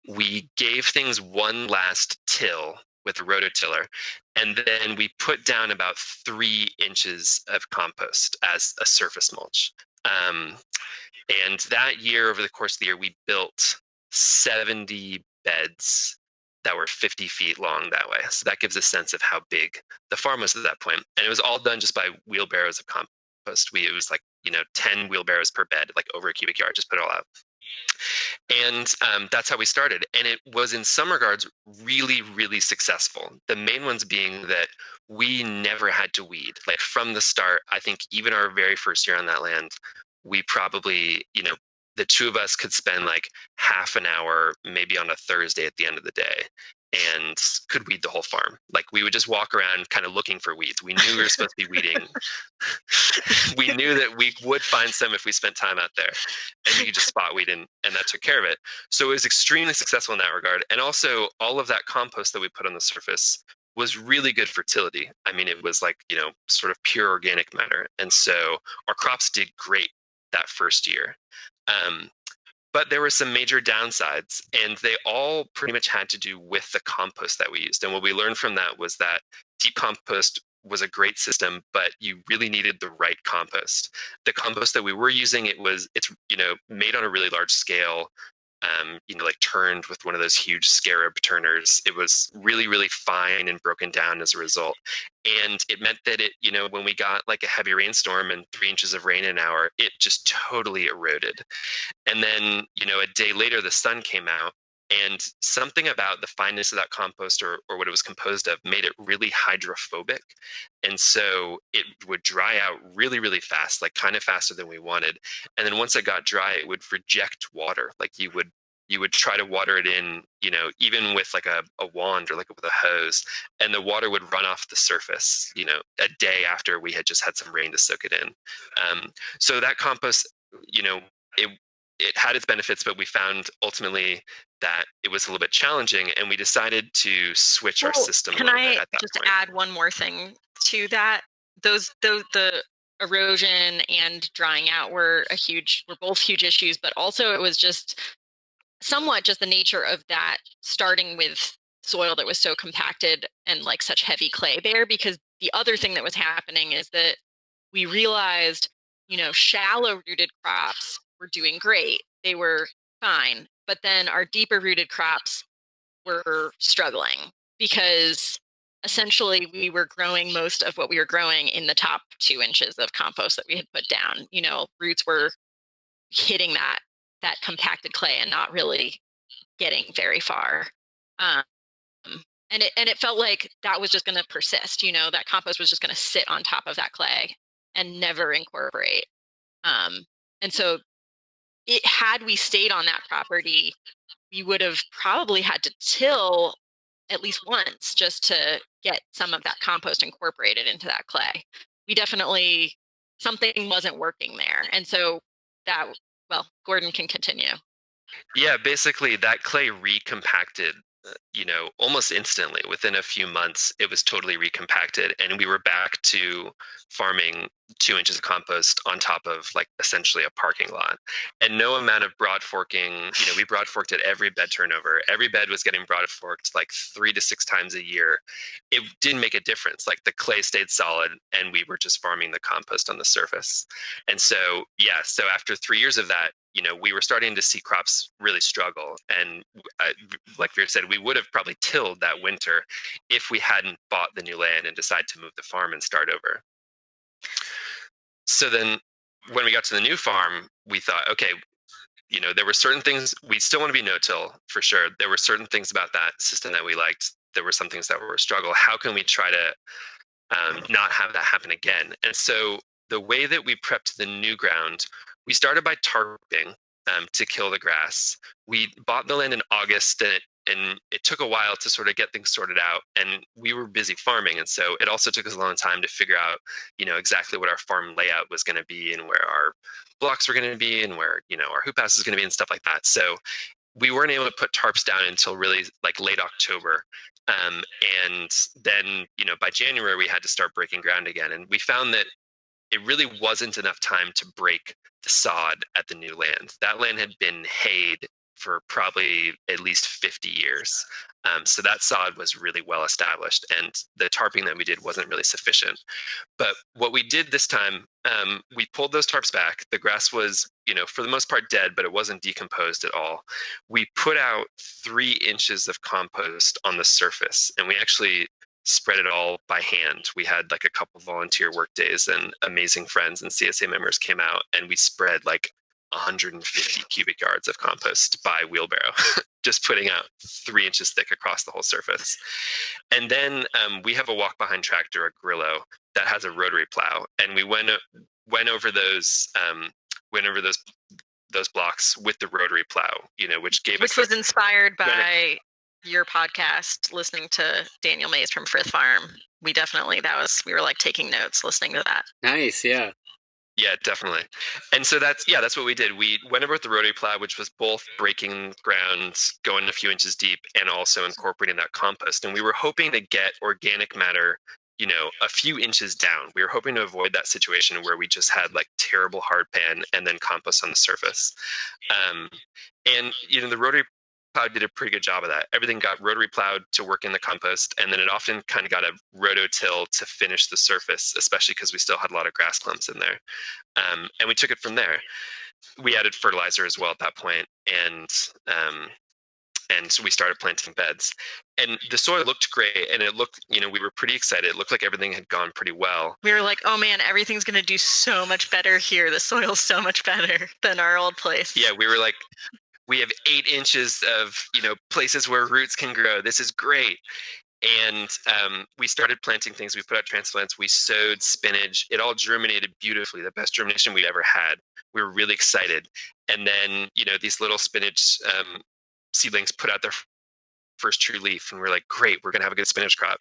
We gave things one last till with a rototiller, and then we put down about 3 inches of compost as a surface mulch. And that year, over the course of the year, we built 70 beds that were 50 feet long that way. So that gives a sense of how big the farm was at that point. And it was all done just by wheelbarrows of compost. It was like, 10 wheelbarrows per bed, like over a cubic yard, just put it all out. And that's how we started. And it was in some regards really, really successful. The main ones being that we never had to weed. Like from the start, I think even our very first year on that land, we probably, the two of us could spend like half an hour, maybe on a Thursday at the end of the day, and could weed the whole farm. Like we would just walk around kind of looking for weeds. We knew we were supposed to be weeding. We knew that we would find some if we spent time out there, and we could just spot weed, and that took care of it. So it was extremely successful in that regard. And also all of that compost that we put on the surface was really good fertility. I mean, it was like, sort of pure organic matter. And so our crops did great that first year. But there were some major downsides, and they all pretty much had to do with the compost that we used. And what we learned from that was that deep compost was a great system, but you really needed the right compost. The compost that we were using, it's made on a really large scale, like turned with one of those huge scarab turners. It was really, really fine and broken down as a result. And it meant that when we got like a heavy rainstorm and 3 inches of rain an hour, it just totally eroded. And then, a day later, the sun came out, and something about the fineness of that compost or what it was composed of made it really hydrophobic. And so it would dry out really, really fast, like kind of faster than we wanted. And then once it got dry, it would reject water. Like you would try to water it in, even with like a wand or like with a hose, and the water would run off the surface, a day after we had just had some rain to soak it in. So that compost, it had its benefits, but we found ultimately that it was a little bit challenging, and we decided to switch our system. Can I just add one more thing to that? The erosion and drying out were both huge issues, but also it was just somewhat just the nature of that, starting with soil that was so compacted and like such heavy clay there, because the other thing that was happening is that we realized, shallow rooted crops were doing great. They were fine. But then our deeper rooted crops were struggling because essentially we were growing most of what we were growing in the top 2 inches of compost that we had put down. Roots were hitting that compacted clay and not really getting very far. And it felt like that was just going to persist. That compost was just going to sit on top of that clay and never incorporate. And so had we stayed on that property, we would have probably had to till at least once just to get some of that compost incorporated into that clay. Something wasn't working there. And so Gordon can continue. Yeah, basically that clay recompacted, almost instantly. Within a few months, it was totally recompacted, and we were back to farming 2 inches of compost on top of like essentially a parking lot. And no amount of broad forking, we broad forked at every bed turnover. Every bed was getting broad forked like 3 to 6 times a year. It didn't make a difference. Like the clay stayed solid, and we were just farming the compost on the surface. And so, so after 3 years of that, we were starting to see crops really struggle. And like Vera said, we would have probably tilled that winter if we hadn't bought the new land and decided to move the farm and start over. So then when we got to the new farm, we thought, okay, there were certain things, we still want to be no-till for sure. There were certain things about that system that we liked. There were some things that were a struggle. How can we try to not have that happen again? And so the way that we prepped the new ground, we started by tarping to kill the grass. We bought the land in August, and it took a while to sort of get things sorted out, and we were busy farming. And so it also took us a long time to figure out, exactly what our farm layout was going to be and where our blocks were going to be and where, our hoop house is going to be and stuff like that. So we weren't able to put tarps down until really like late October. And then, by January, we had to start breaking ground again. And we found that it really wasn't enough time to break the sod at the new land. That land had been hayed for probably at least 50 years. So that sod was really well established, and the tarping that we did wasn't really sufficient. But what we did this time, we pulled those tarps back. The grass was, for the most part dead, but it wasn't decomposed at all. We put out 3 inches of compost on the surface, and we actually spread it all by hand. We had like a couple volunteer work days, and amazing friends and CSA members came out, and we spread like 150 cubic yards of compost by wheelbarrow, just putting out 3 inches thick across the whole surface. And then we have a walk behind tractor, a Grillo, that has a rotary plow, and we went over those blocks with the rotary plow, which was inspired by your podcast, listening to Daniel Mays from Frith Farm. We were like taking notes listening to that. Nice. Yeah. Yeah, definitely. And so that's what we did. We went over with the rotary plow, which was both breaking ground, going a few inches deep, and also incorporating that compost. And we were hoping to get organic matter, a few inches down. We were hoping to avoid that situation where we just had like terrible hard pan and then compost on the surface. And the rotary plow did a pretty good job of that. Everything got rotary plowed to work in the compost, and then it often kind of got a rototill to finish the surface, especially because we still had a lot of grass clumps in there. And we took it from there. We added fertilizer as well at that point, and so we started planting beds. And the soil looked great, and it looked, we were pretty excited. It looked like everything had gone pretty well. We were like, oh man, everything's going to do so much better here. The soil's so much better than our old place. Yeah, we were like, we have 8 inches of, places where roots can grow. This is great. And we started planting things. We put out transplants. We sowed spinach. It all germinated beautifully, the best germination we'd ever had. We were really excited. And then, these little spinach seedlings put out their first true leaf. And we're like, great, we're going to have a good spinach crop.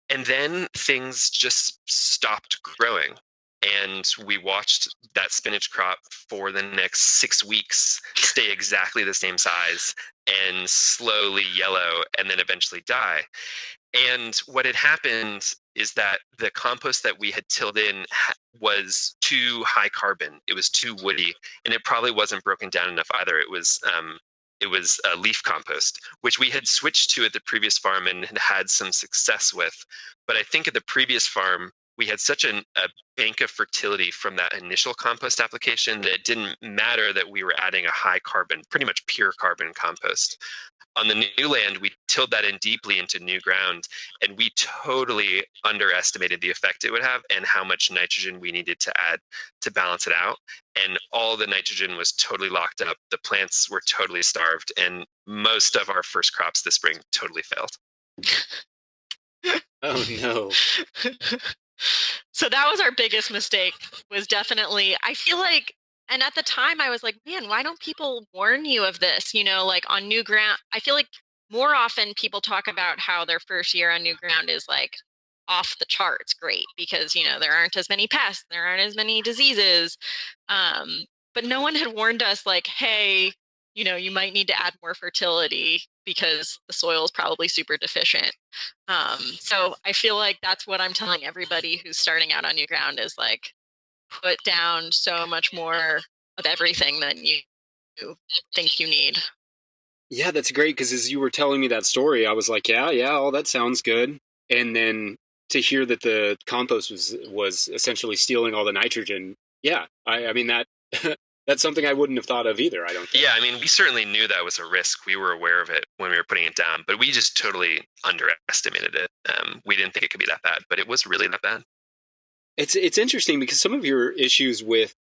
And then things just stopped growing. And we watched that spinach crop for the next 6 weeks stay exactly the same size and slowly yellow and then eventually die. And what had happened is that the compost that we had tilled in was too high carbon. It was too woody, and it probably wasn't broken down enough either. It was a leaf compost, which we had switched to at the previous farm and had some success with. But I think at the previous farm, we had such a bank of fertility from that initial compost application that it didn't matter that we were adding a high carbon, pretty much pure carbon compost. On the new land, we tilled that in deeply into new ground, and we totally underestimated the effect it would have and how much nitrogen we needed to add to balance it out. And all the nitrogen was totally locked up. The plants were totally starved, and most of our first crops this spring totally failed. Oh, no. So that was our biggest mistake, was definitely, I feel like, and at the time I was like, man, why don't people warn you of this? Like on new ground, I feel like more often people talk about how their first year on new ground is like off the charts great because, there aren't as many pests, there aren't as many diseases. But no one had warned us like, hey, you might need to add more fertility because the soil is probably super deficient. So I feel like that's what I'm telling everybody who's starting out on new ground is like, put down so much more of everything than you think you need. Yeah, that's great, because as you were telling me that story, I was like, yeah, all that sounds good. And then to hear that the compost was essentially stealing all the nitrogen, yeah, I mean, that that's something I wouldn't have thought of either, I don't think. Yeah, I mean, we certainly knew that was a risk. We were aware of it when we were putting it down, but we just totally underestimated it. We didn't think it could be that bad, but it was really that bad. It's interesting because some of your issues with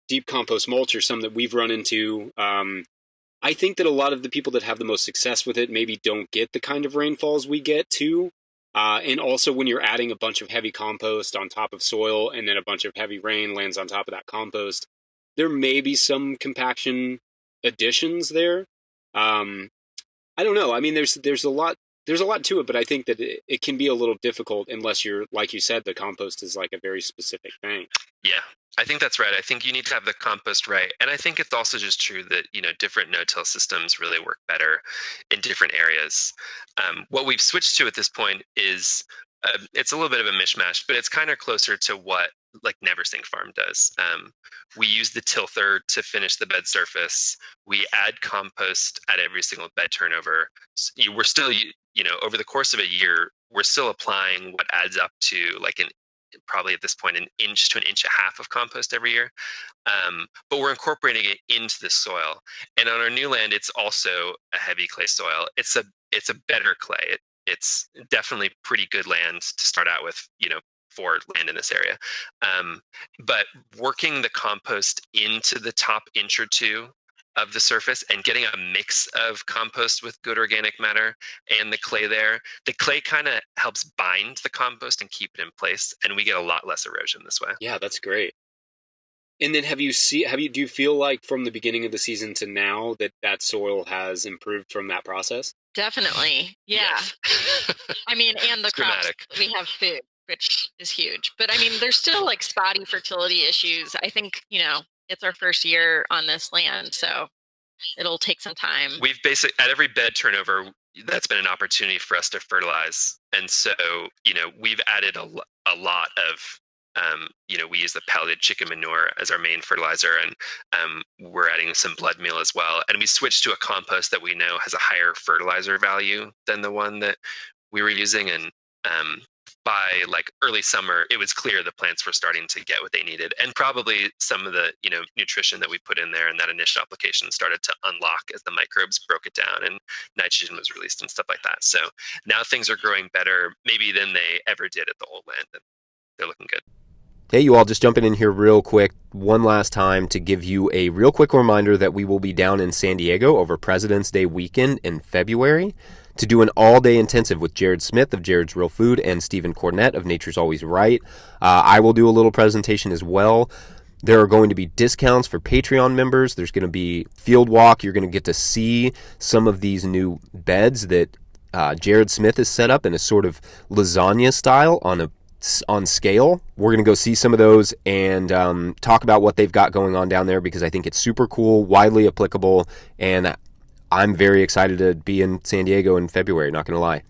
deep compost mulch are some that we've run into. I think that a lot of the people that have the most success with it maybe don't get the kind of rainfalls we get too. And also when you're adding a bunch of heavy compost on top of soil and then a bunch of heavy rain lands on top of that compost, there may be some compaction additions there. I don't know. I mean, there's a lot to it, but I think that it can be a little difficult unless you're, like you said, the compost is like a very specific thing. Yeah, I think that's right. I think you need to have the compost right. And I think it's also just true that, different no-till systems really work better in different areas. What we've switched to at this point is, it's a little bit of a mishmash, but it's kind of closer to what like Neversink Farm does. We use the tilther to finish the bed surface. We add compost at every single bed turnover. We're still, over the course of a year, we're still applying what adds up to like probably at this point an inch to an inch and a half of compost every year. But we're incorporating it into the soil. And on our new land, it's also a heavy clay soil. It's a better clay. It's definitely pretty good land to start out with, for land in this area. But working the compost into the top inch or two of the surface and getting a mix of compost with good organic matter and the clay there, the clay kind of helps bind the compost and keep it in place, and we get a lot less erosion this way. Yeah, that's great. And then do you feel like from the beginning of the season to now that soil has improved from that process? Definitely. Yeah. Yes. I mean, and the It's crops, dramatic. we have food, which is huge. But I mean, there's still like spotty fertility issues. I think, it's our first year on this land, so it'll take some time. We've basically, at every bed turnover, that's been an opportunity for us to fertilize. And so, we've added a lot of we use the pelleted chicken manure as our main fertilizer, and we're adding some blood meal as well. And we switched to a compost that we know has a higher fertilizer value than the one that we were using. And by like early summer, it was clear the plants were starting to get what they needed, and probably some of the nutrition that we put in there in that initial application started to unlock as the microbes broke it down and nitrogen was released and stuff like that. So now things are growing better maybe than they ever did at the old land, and they're looking good. Hey, you all, just jumping in here real quick one last time to give you a real quick reminder that we will be down in San Diego over President's Day weekend in February to do an all-day intensive with Jared Smith of Jared's Real Food and Stephen Cornett of Nature's Always Right. I will do a little presentation as well. There are going to be discounts for Patreon members. There's going to be field walk. You're going to get to see some of these new beds that Jared Smith has set up in a sort of lasagna style on scale. We're going to go see some of those and talk about what they've got going on down there, because I think it's super cool, widely applicable, and I'm very excited to be in San Diego in February, not going to lie.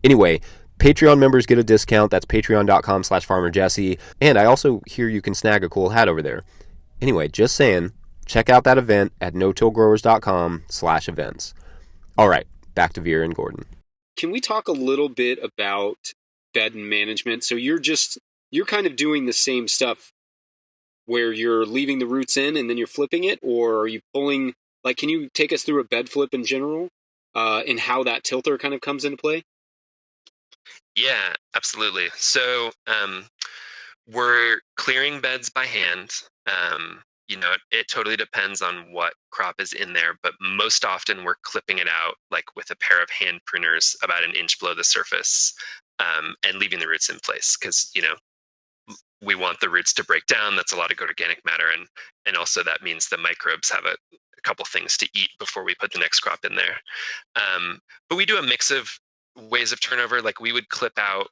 Anyway, Patreon members get a discount. That's patreon.com/farmerjesse. And I also hear you can snag a cool hat over there. Anyway, just saying, check out that event at no-tillgrowers.com/events. All right, back to Vera and Gordon. Can we talk a little bit about bed management? So you're kind of doing the same stuff where you're leaving the roots in and then you're flipping it, or are you pulling, like, can you take us through a bed flip in general and how that tilter kind of comes into play? Yeah, absolutely. So we're clearing beds by hand. It totally depends on what crop is in there, but most often we're clipping it out like with a pair of hand pruners about an inch below the surface, and leaving the roots in place, because we want the roots to break down. That's a lot of good organic matter, and also that means the microbes have a couple things to eat before we put the next crop in there. But we do a mix of ways of turnover. Like we would clip out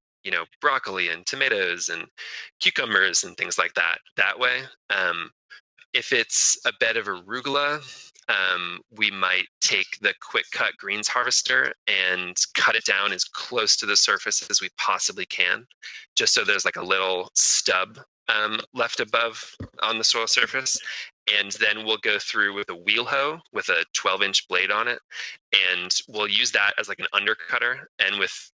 broccoli and tomatoes and cucumbers and things like that way. If it's a bed of arugula, we might take the quick cut greens harvester and cut it down as close to the surface as we possibly can, just so there's like a little stub left above on the soil surface. And then we'll go through with a wheel hoe with a 12-inch blade on it, and we'll use that as like an undercutter. And with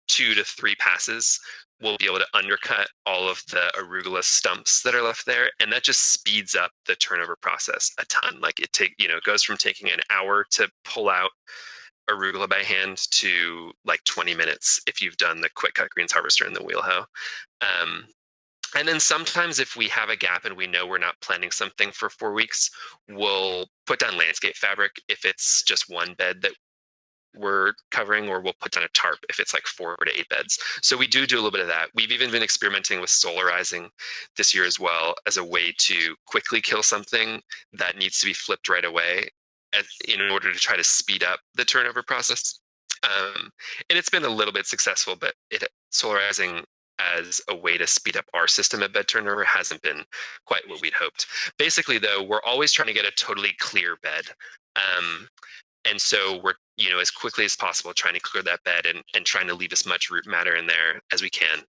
2 to 3 passes, we'll be able to undercut all of the arugula stumps that are left there, and that just speeds up the turnover process a ton. Like it goes from taking an hour to pull out arugula by hand to like 20 minutes if you've done the quick cut greens harvester and the wheel hoe. And then sometimes if we have a gap and we know we're not planting something for 4 weeks, we'll put down landscape fabric if it's just one bed that we're covering, or we'll put down a tarp if it's like 4 to 8 beds. So we do a little bit of that. We've even been experimenting with solarizing this year as well, as a way to quickly kill something that needs to be flipped right away in order to try to speed up the turnover process. And it's been a little bit successful, but solarizing as a way to speed up our system of bed turnover hasn't been quite what we'd hoped. Basically, though, we're always trying to get a totally clear bed. And so we're, as quickly as possible trying to clear that bed and trying to leave as much root matter in there as we can.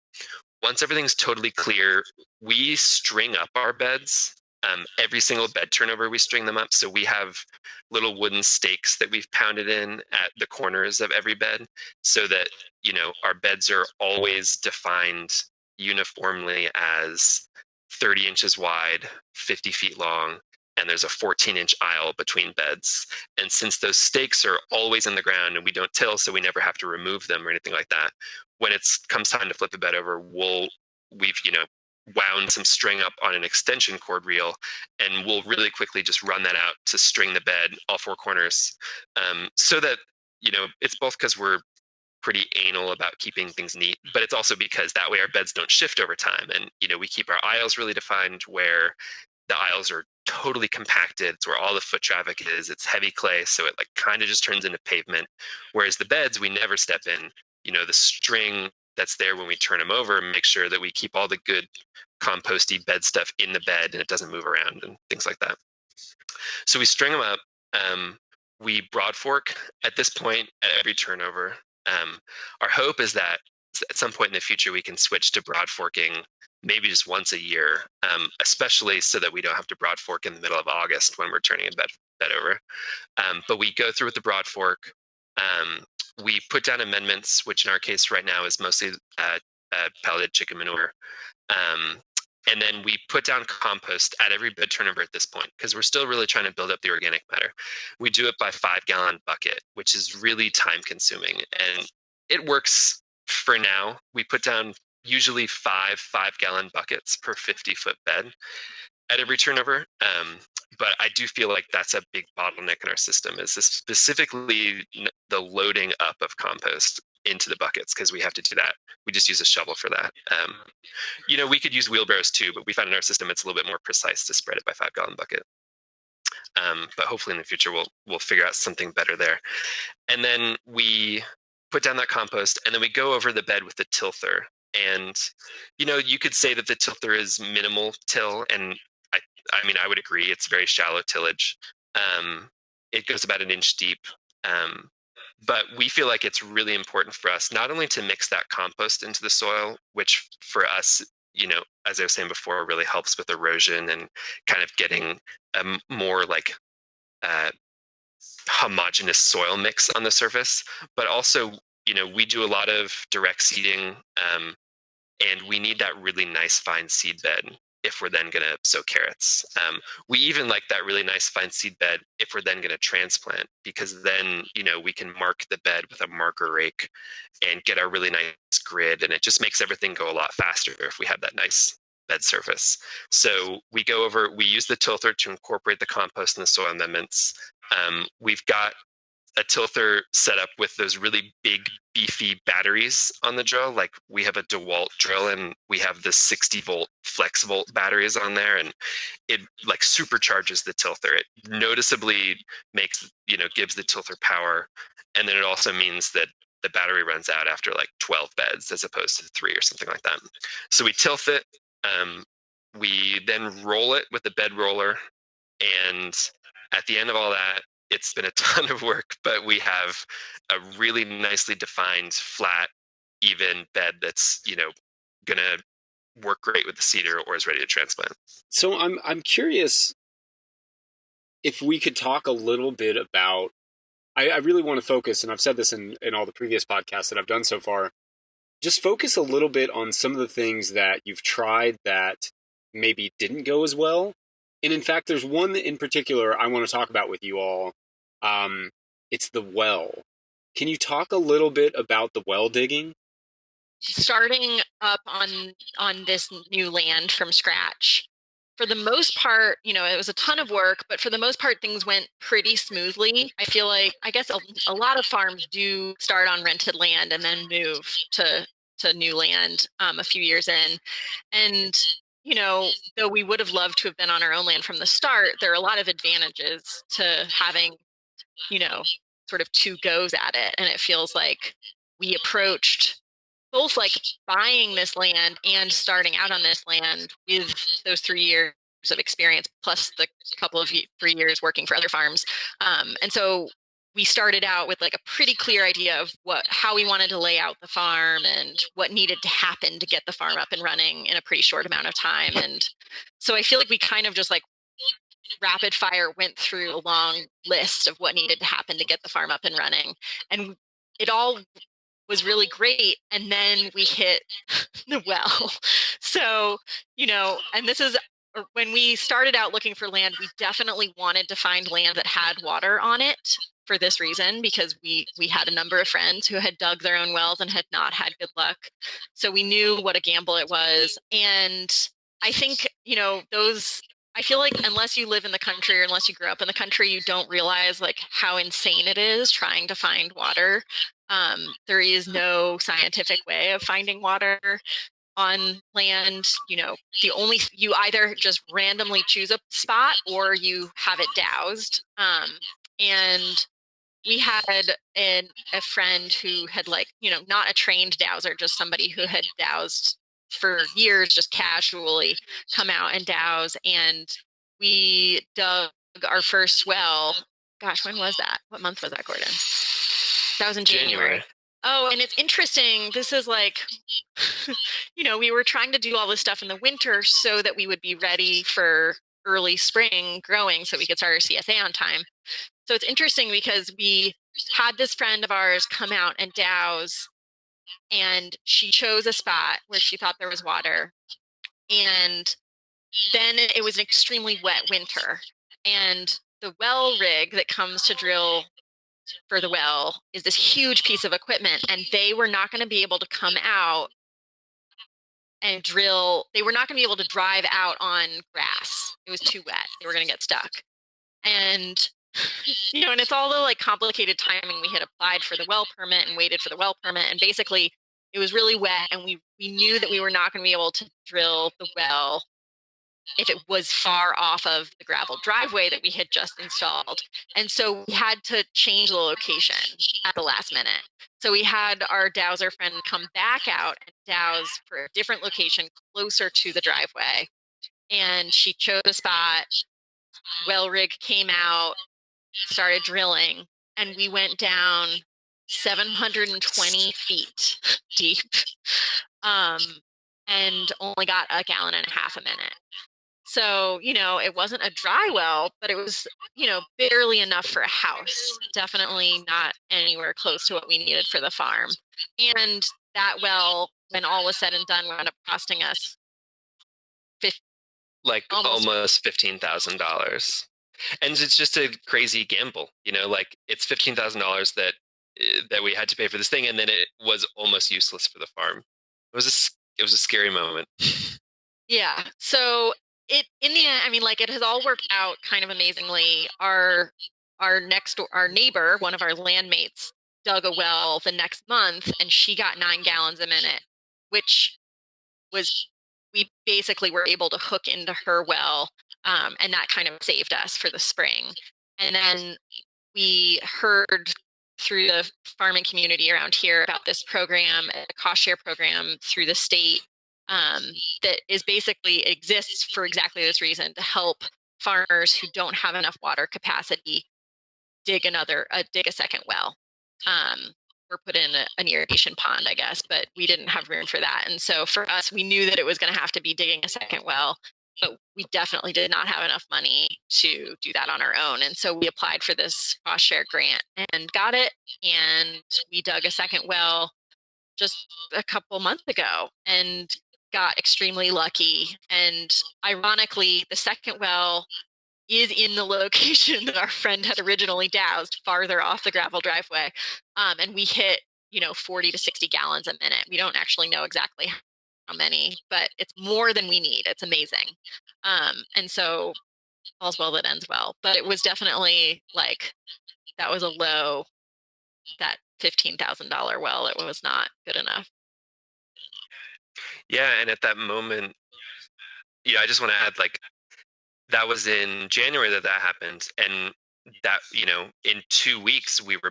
Once everything's totally clear, we string up our beds. Every single bed turnover, we string them up. So we have little wooden stakes that we've pounded in at the corners of every bed, so that, our beds are always defined uniformly as 30 inches wide, 50 feet long, and there's a 14-inch aisle between beds. And since those stakes are always in the ground and we don't till, so we never have to remove them or anything like that, when it comes time to flip the bed over, we've wound some string up on an extension cord reel, and we'll really quickly just run that out to string the bed all 4 corners, so that it's both because we're pretty anal about keeping things neat, but it's also because that way our beds don't shift over time, and we keep our aisles really defined, where the aisles are totally compacted. It's where all the foot traffic is. It's heavy clay, so it like kind of just turns into pavement, whereas the beds, we never step in. The string that's there when we turn them over, make sure that we keep all the good composty bed stuff in the bed and it doesn't move around and things like that. So we string them up. We broad fork at this point at every turnover. Our hope is that at some point in the future we can switch to broad forking maybe just once a year, especially so that we don't have to broad fork in the middle of August when we're turning a bed over. But we go through with the broad fork. We put down amendments, which in our case right now is mostly pelleted chicken manure. And then we put down compost at every bed turnover at this point, because we're still really trying to build up the organic matter. We do it by 5-gallon bucket, which is really time consuming. And it works for now. We put down usually 5-gallon buckets per 50-foot bed at every turnover. But I do feel like that's a big bottleneck in our system, is specifically the loading up of compost into the buckets, because we have to do that. We just use a shovel for that. We could use wheelbarrows too, but we found in our system it's a little bit more precise to spread it by 5-gallon bucket. But hopefully in the future we'll figure out something better there. And then we put down that compost, and then we go over the bed with the tilther. And you could say that the tilther is minimal till, and I would agree, it's very shallow tillage. It goes about 1 inch deep. But we feel like it's really important for us not only to mix that compost into the soil, which for us, as I was saying before, really helps with erosion and kind of getting a more like homogeneous soil mix on the surface, but also, we do a lot of direct seeding, and we need that really nice fine seed bed if we're then going to sow carrots. We even like that really nice fine seed bed if we're then going to transplant, because then, we can mark the bed with a marker rake and get our really nice grid, and it just makes everything go a lot faster if we have that nice bed surface. So we use the tilther to incorporate the compost and the soil amendments. We've got a tilther set up with those really big, beefy batteries on the drill. Like we have a DeWalt drill, and we have the 60-volt flex volt batteries on there, and it like supercharges the tilther. It noticeably gives the tilther power, and then it also means that the battery runs out after like 12 beds as opposed to 3 or something like that. So we tilt it. We then roll it with the bed roller, and at the end of all that, it's been a ton of work, but we have a really nicely defined, flat, even bed that's, going to work great with the seeder or is ready to transplant. So I'm curious if we could talk a little bit about, I really want to focus, and I've said this in all the previous podcasts that I've done so far, just focus a little bit on some of the things that you've tried that maybe didn't go as well. And in fact, there's one in particular I want to talk about with you all. It's the well. Can you talk a little bit about the well digging? Starting up on this new land from scratch, for the most part, it was a ton of work, but for the most part, things went pretty smoothly. I feel like, I guess a lot of farms do start on rented land and then move to new land a few years in. And though we would have loved to have been on our own land from the start, there are a lot of advantages to having, sort of 2 goes at it. And it feels like we approached both like buying this land and starting out on this land with those 3 years of experience, plus the couple of 3 years working for other farms. And so we started out with like a pretty clear idea of how we wanted to lay out the farm and what needed to happen to get the farm up and running in a pretty short amount of time. And so I feel like we kind of just like rapid fire went through a long list of what needed to happen to get the farm up and running. And it all was really great. And then we hit the well. So, and this is when we started out looking for land, we definitely wanted to find land that had water on it for this reason, because we had a number of friends who had dug their own wells and had not had good luck. So we knew what a gamble it was. And I think, I feel like unless you live in the country or unless you grew up in the country, you don't realize like how insane it is trying to find water. There is no scientific way of finding water on land. You either just randomly choose a spot or you have it doused. And we had a friend who had not a trained dowser, just somebody who had doused for years, just casually come out and douse. And we dug our first well. Gosh, when was that? What month was that, Gordon? That was in January. Oh, and it's interesting. This is like, we were trying to do all this stuff in the winter so that we would be ready for early spring growing so we could start our CSA on time. So it's interesting because we had this friend of ours come out and douse, and she chose a spot where she thought there was water. And then it was an extremely wet winter. And the well rig that comes to drill for the well is this huge piece of equipment, and they were not going to be able to come out and drill. They were not going to be able to drive out on grass. It was too wet. They were going to get stuck. And and it's all the like complicated timing. We had applied for the well permit and waited for the well permit, and basically it was really wet, and we knew that we were not going to be able to drill the well if it was far off of the gravel driveway that we had just installed. And so we had to change the location at the last minute. So we had our dowser friend come back out and douse for a different location closer to the driveway. And she chose a spot. Well rig came out, started drilling, and we went down 720 feet deep, and only got 1.5 gallons a minute. So, it wasn't a dry well, but it was, barely enough for a house. Definitely not anywhere close to what we needed for the farm. And that well, when all was said and done, wound up costing us almost $15,000. And it's just a crazy gamble, like it's $15,000 that we had to pay for this thing, and then it was almost useless for the farm. It was a scary moment. Yeah. So in the end, it has all worked out kind of amazingly. Our neighbor, one of our landmates, dug a well the next month, and she got 9 gallons a minute, which was, we basically were able to hook into her well, and that kind of saved us for the spring. And then we heard through the farming community around here about this program, a cost share program through the state, that is basically exists for exactly this reason, to help farmers who don't have enough water capacity dig a second well, or put in an irrigation pond, I guess, but we didn't have room for that. And so for us, we knew that it was going to have to be digging a second well, but we definitely did not have enough money to do that on our own. And so we applied for this cost share grant and got it. And we dug a second well just a couple months ago and got extremely lucky. And ironically, the second well is in the location that our friend had originally doused, farther off the gravel driveway. And we hit, 40 to 60 gallons a minute. We don't actually know exactly how many, but it's more than we need. It's amazing. And so all's well that ends well. But it was definitely that was a low, that $15,000 well. It was not good enough. Yeah, and at that moment, I just want to add, that was in January that happened, and that, in 2 weeks we were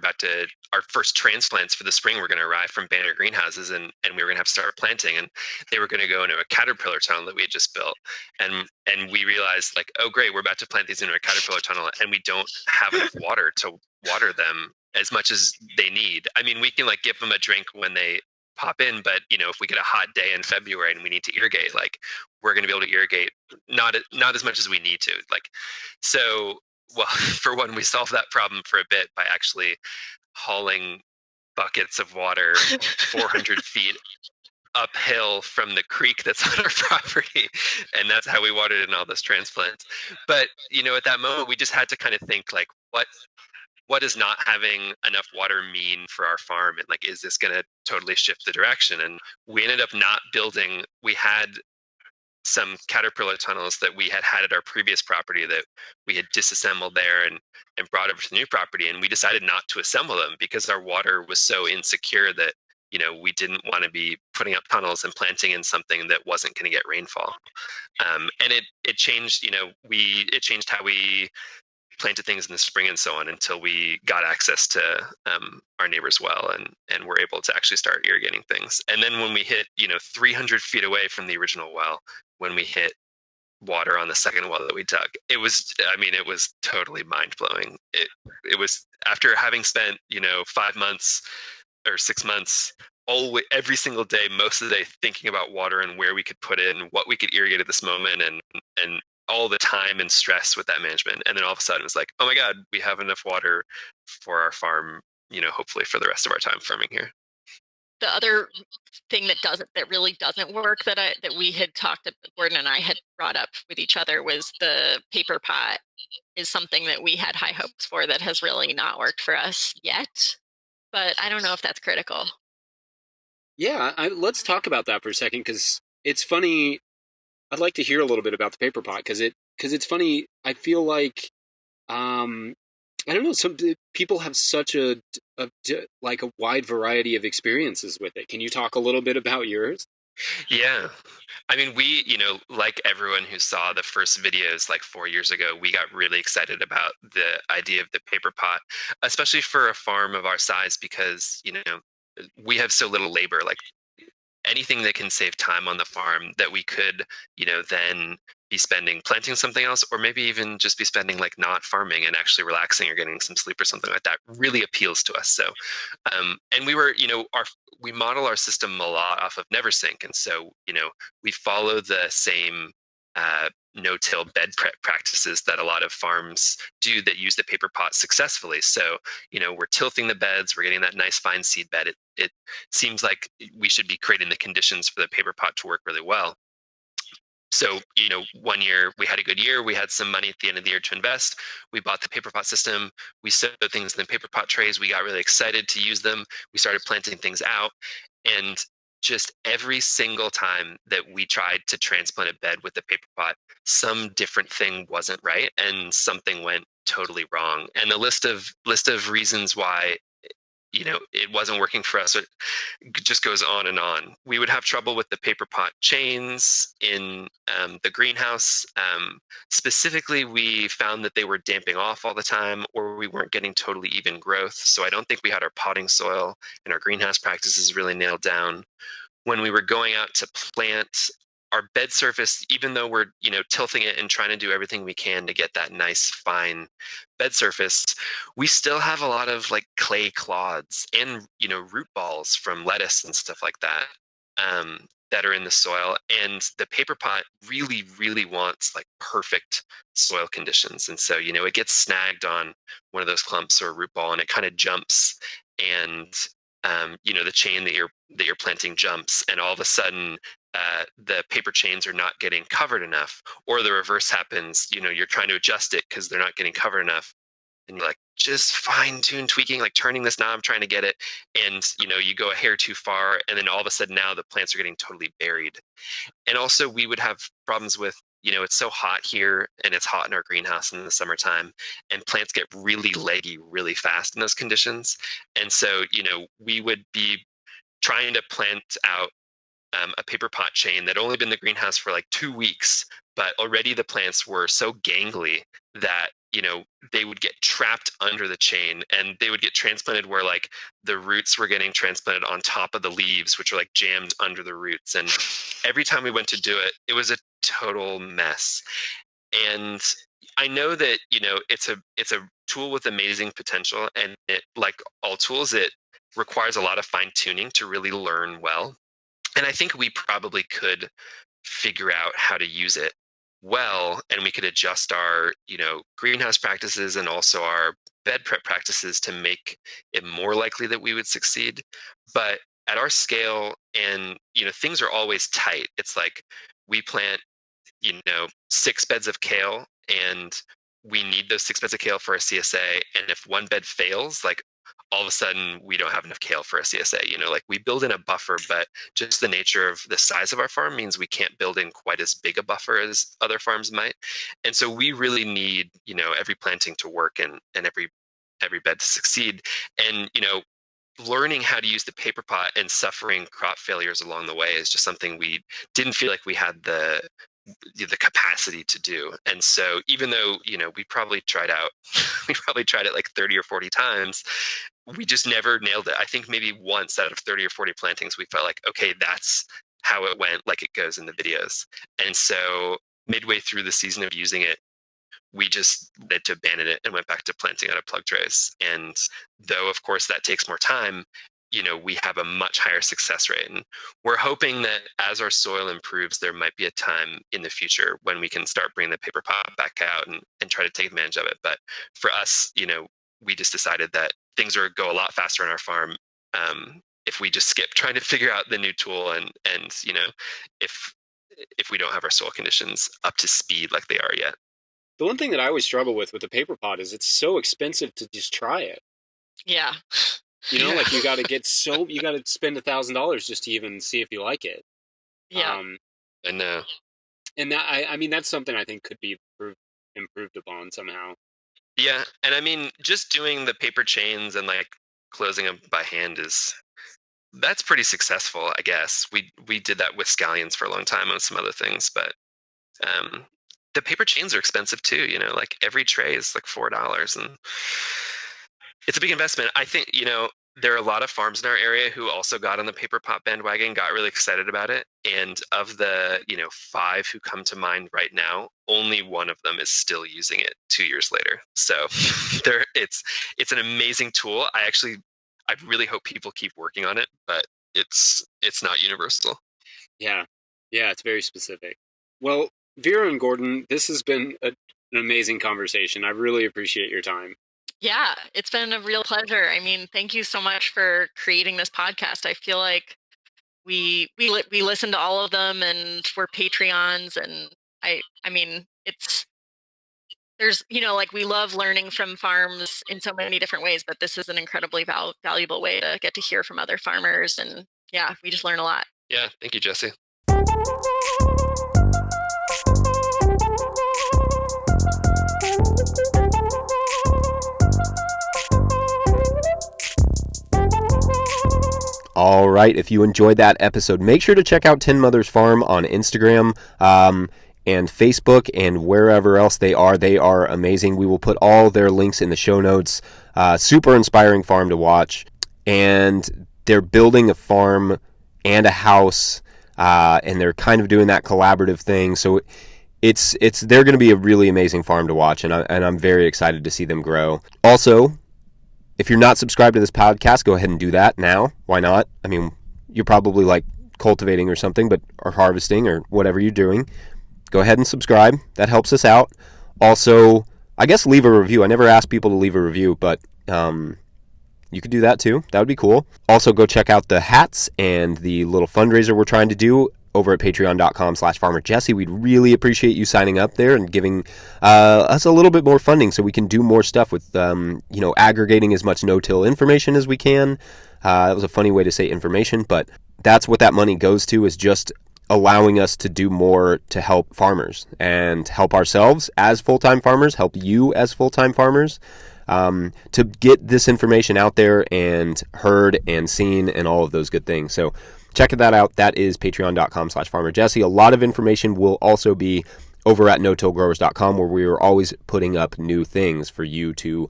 our first transplants for the spring were going to arrive from Banner greenhouses, and we were going to have to start planting, and they were going to go into a caterpillar tunnel that we had just built, and we realized oh great, we're about to plant these into a caterpillar tunnel, and we don't have enough water to water them as much as they need. We can give them a drink when they pop in, but if we get a hot day in February and we need to irrigate, we're going to be able to irrigate not as much as we need to. So, well, for one, we solved that problem for a bit by actually hauling buckets of water 400 feet uphill from the creek that's on our property, and that's how we watered in all those transplants. But at that moment, we just had to kind of think what does not having enough water mean for our farm, and is this going to totally shift the direction? And we ended up not building. We had some caterpillar tunnels that we had at our previous property that we had disassembled there and brought over to the new property, and we decided not to assemble them because our water was so insecure that we didn't want to be putting up tunnels and planting in something that wasn't going to get rainfall. And it changed. It changed how we planted things in the spring and so on, until we got access to our neighbor's well and were able to actually start irrigating things. And then when we hit 300 feet away from the original well, when we hit water on the second well that we dug, it was totally mind-blowing. It was, after having spent 5 months or 6 months, every single day, most of the day, thinking about water and where we could put it and what we could irrigate at this moment, and all the time and stress with that management. And then all of a sudden it was like, oh my God, we have enough water for our farm, hopefully for the rest of our time farming here. The other thing that really doesn't work that we had talked about, Gordon and I had brought up with each other, was the paper pot is something that we had high hopes for that has really not worked for us yet. But I don't know if that's critical. Yeah, let's talk about that for a second, because it's funny. I'd like to hear a little bit about the paper pot, because it's funny. I feel like, I don't know, some people have such a wide variety of experiences with it. Can you talk a little bit about yours? Yeah. I mean, we, like everyone who saw the first videos like 4 years ago, we got really excited about the idea of the paper pot, especially for a farm of our size, because, we have so little labor. Like, anything that can save time on the farm that we could, then be spending planting something else, or maybe even just be spending like not farming and actually relaxing or getting some sleep or something like that, really appeals to us. So, and we were, we model our system a lot off of NeverSink. And so, we follow the same no-till bed prep practices that a lot of farms do that use the paper pot successfully. So, we're tilting the beds, we're getting that nice fine seed bed. It seems like we should be creating the conditions for the paper pot to work really well. So, 1 year we had a good year. We had some money at the end of the year to invest. We bought the paper pot system. We sowed things in the paper pot trays. We got really excited to use them. We started planting things out. And just every single time that we tried to transplant a bed with the paper pot, some different thing wasn't right and something went totally wrong. And the list of reasons why it wasn't working for us, it just goes on and on. We would have trouble with the paper pot chains in the greenhouse. Specifically, we found that they were damping off all the time, or we weren't getting totally even growth. So I don't think we had our potting soil and our greenhouse practices really nailed down. When we were going out to plant, our bed surface, even though we're tilting it and trying to do everything we can to get that nice fine bed surface, we still have a lot of like clay clods and root balls from lettuce and stuff like that that are in the soil. And the paper pot really, really wants like perfect soil conditions. And so it gets snagged on one of those clumps or a root ball, and it kind of jumps, and the chain that you're planting jumps, and all of a sudden the paper chains are not getting covered enough, or the reverse happens. You're trying to adjust it because they're not getting covered enough, and you're like, just fine-tune tweaking, like turning this knob, trying to get it, and you go a hair too far, and then all of a sudden now the plants are getting totally buried. And also we would have problems with, it's so hot here, and it's hot in our greenhouse in the summertime, and plants get really leggy really fast in those conditions. And so we would be trying to plant out a paper pot chain that only been in the greenhouse for like 2 weeks, but already the plants were so gangly that they would get trapped under the chain, and they would get transplanted where like the roots were getting transplanted on top of the leaves, which are like jammed under the roots. And every time we went to do it, it was a total mess. And I know that it's a tool with amazing potential, and it, like all tools, it requires a lot of fine tuning to really learn well. And I think we probably could figure out how to use it well, and we could adjust our, greenhouse practices and also our bed prep practices to make it more likely that we would succeed. But at our scale, and, things are always tight. It's like we plant, 6 beds of kale, and we need those 6 beds of kale for a CSA. And if one bed fails, like all of a sudden we don't have enough kale for a CSA. Like we build in a buffer, but just the nature of the size of our farm means we can't build in quite as big a buffer as other farms might. And so we really need, every planting to work, and every bed to succeed. And, learning how to use the paper pot and suffering crop failures along the way is just something we didn't feel like we had the capacity to do. And so even though, we probably tried it like 30 or 40 times, we just never nailed it. I think maybe once out of 30 or 40 plantings, we felt like, okay, that's how it went, like it goes in the videos. And so midway through the season of using it, we just had to abandon it and went back to planting out of plug trays. And though, of course, that takes more time, we have a much higher success rate. And we're hoping that as our soil improves, there might be a time in the future when we can start bringing the paper pot back out and try to take advantage of it. But for us, we just decided that things go a lot faster on our farm if we just skip trying to figure out the new tool and if we don't have our soil conditions up to speed like they are yet. The one thing that I always struggle with the paper pot is it's so expensive to just try it. Yeah. Like you got to spend $1,000 just to even see if you like it. Yeah. I know. And that, I mean, that's something I think could be improved upon somehow. Yeah. And I mean, just doing the paper chains and like closing them by hand that's pretty successful, I guess. We did that with scallions for a long time and some other things, but the paper chains are expensive too. Like every tray is like $4, and it's a big investment. I think there are a lot of farms in our area who also got on the paper pot bandwagon, got really excited about it, and of the 5 who come to mind right now, only one of them is still using it 2 years later. So it's an amazing tool. I really hope people keep working on it, but it's not universal. Yeah, it's very specific. Well, Vera and Gordon, this has been an amazing conversation. I really appreciate your time. Yeah, it's been a real pleasure. I mean, thank you so much for creating this podcast. I feel like we listen to all of them, and we're Patreons, and I mean, there's we love learning from farms in so many different ways, but this is an incredibly valuable way to get to hear from other farmers, and yeah, we just learn a lot. Yeah, thank you, Jesse. All right, if you enjoyed that episode, make sure to check out Tin Mothers Farm on Instagram and Facebook and wherever else they are. They are amazing. We will put all their links in the show notes. Super inspiring farm to watch. And they're building a farm and a house, and they're kind of doing that collaborative thing. So they're going to be a really amazing farm to watch, and I'm very excited to see them grow. Also, if you're not subscribed to this podcast, go ahead and do that now. Why not? I mean, you're probably like cultivating or something, or harvesting or whatever you're doing. Go ahead and subscribe. That helps us out. Also, I guess leave a review. I never ask people to leave a review, but you could do that too. That would be cool. Also, go check out the hats and the little fundraiser we're trying to do over at patreon.com/farmerjesse. We'd really appreciate you signing up there and giving us a little bit more funding so we can do more stuff with, aggregating as much no-till information as we can. That was a funny way to say information, but that's what that money goes to, is just allowing us to do more to help farmers and help ourselves as full-time farmers, help you as full-time farmers, to get this information out there and heard and seen and all of those good things. So check that out. That is patreon.com/farmerjesse. A lot of information will also be over at no-tillgrowers.com, where we are always putting up new things for you to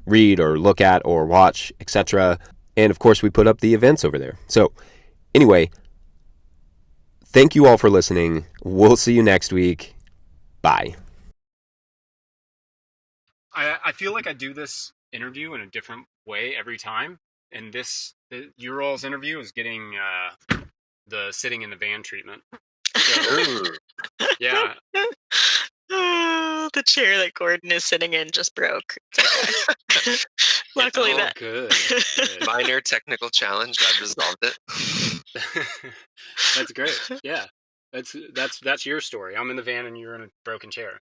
read or look at or watch, etc. And of course, we put up the events over there. So anyway, thank you all for listening. We'll see you next week. Bye. I feel like I do this interview in a different way every time. And your all's interview is getting the sitting in the van treatment. So, yeah. The chair that Gordon is sitting in just broke. Okay. Luckily, good. Minor technical challenge. I've resolved it. That's great. Yeah, that's your story. I'm in the van and you're in a broken chair.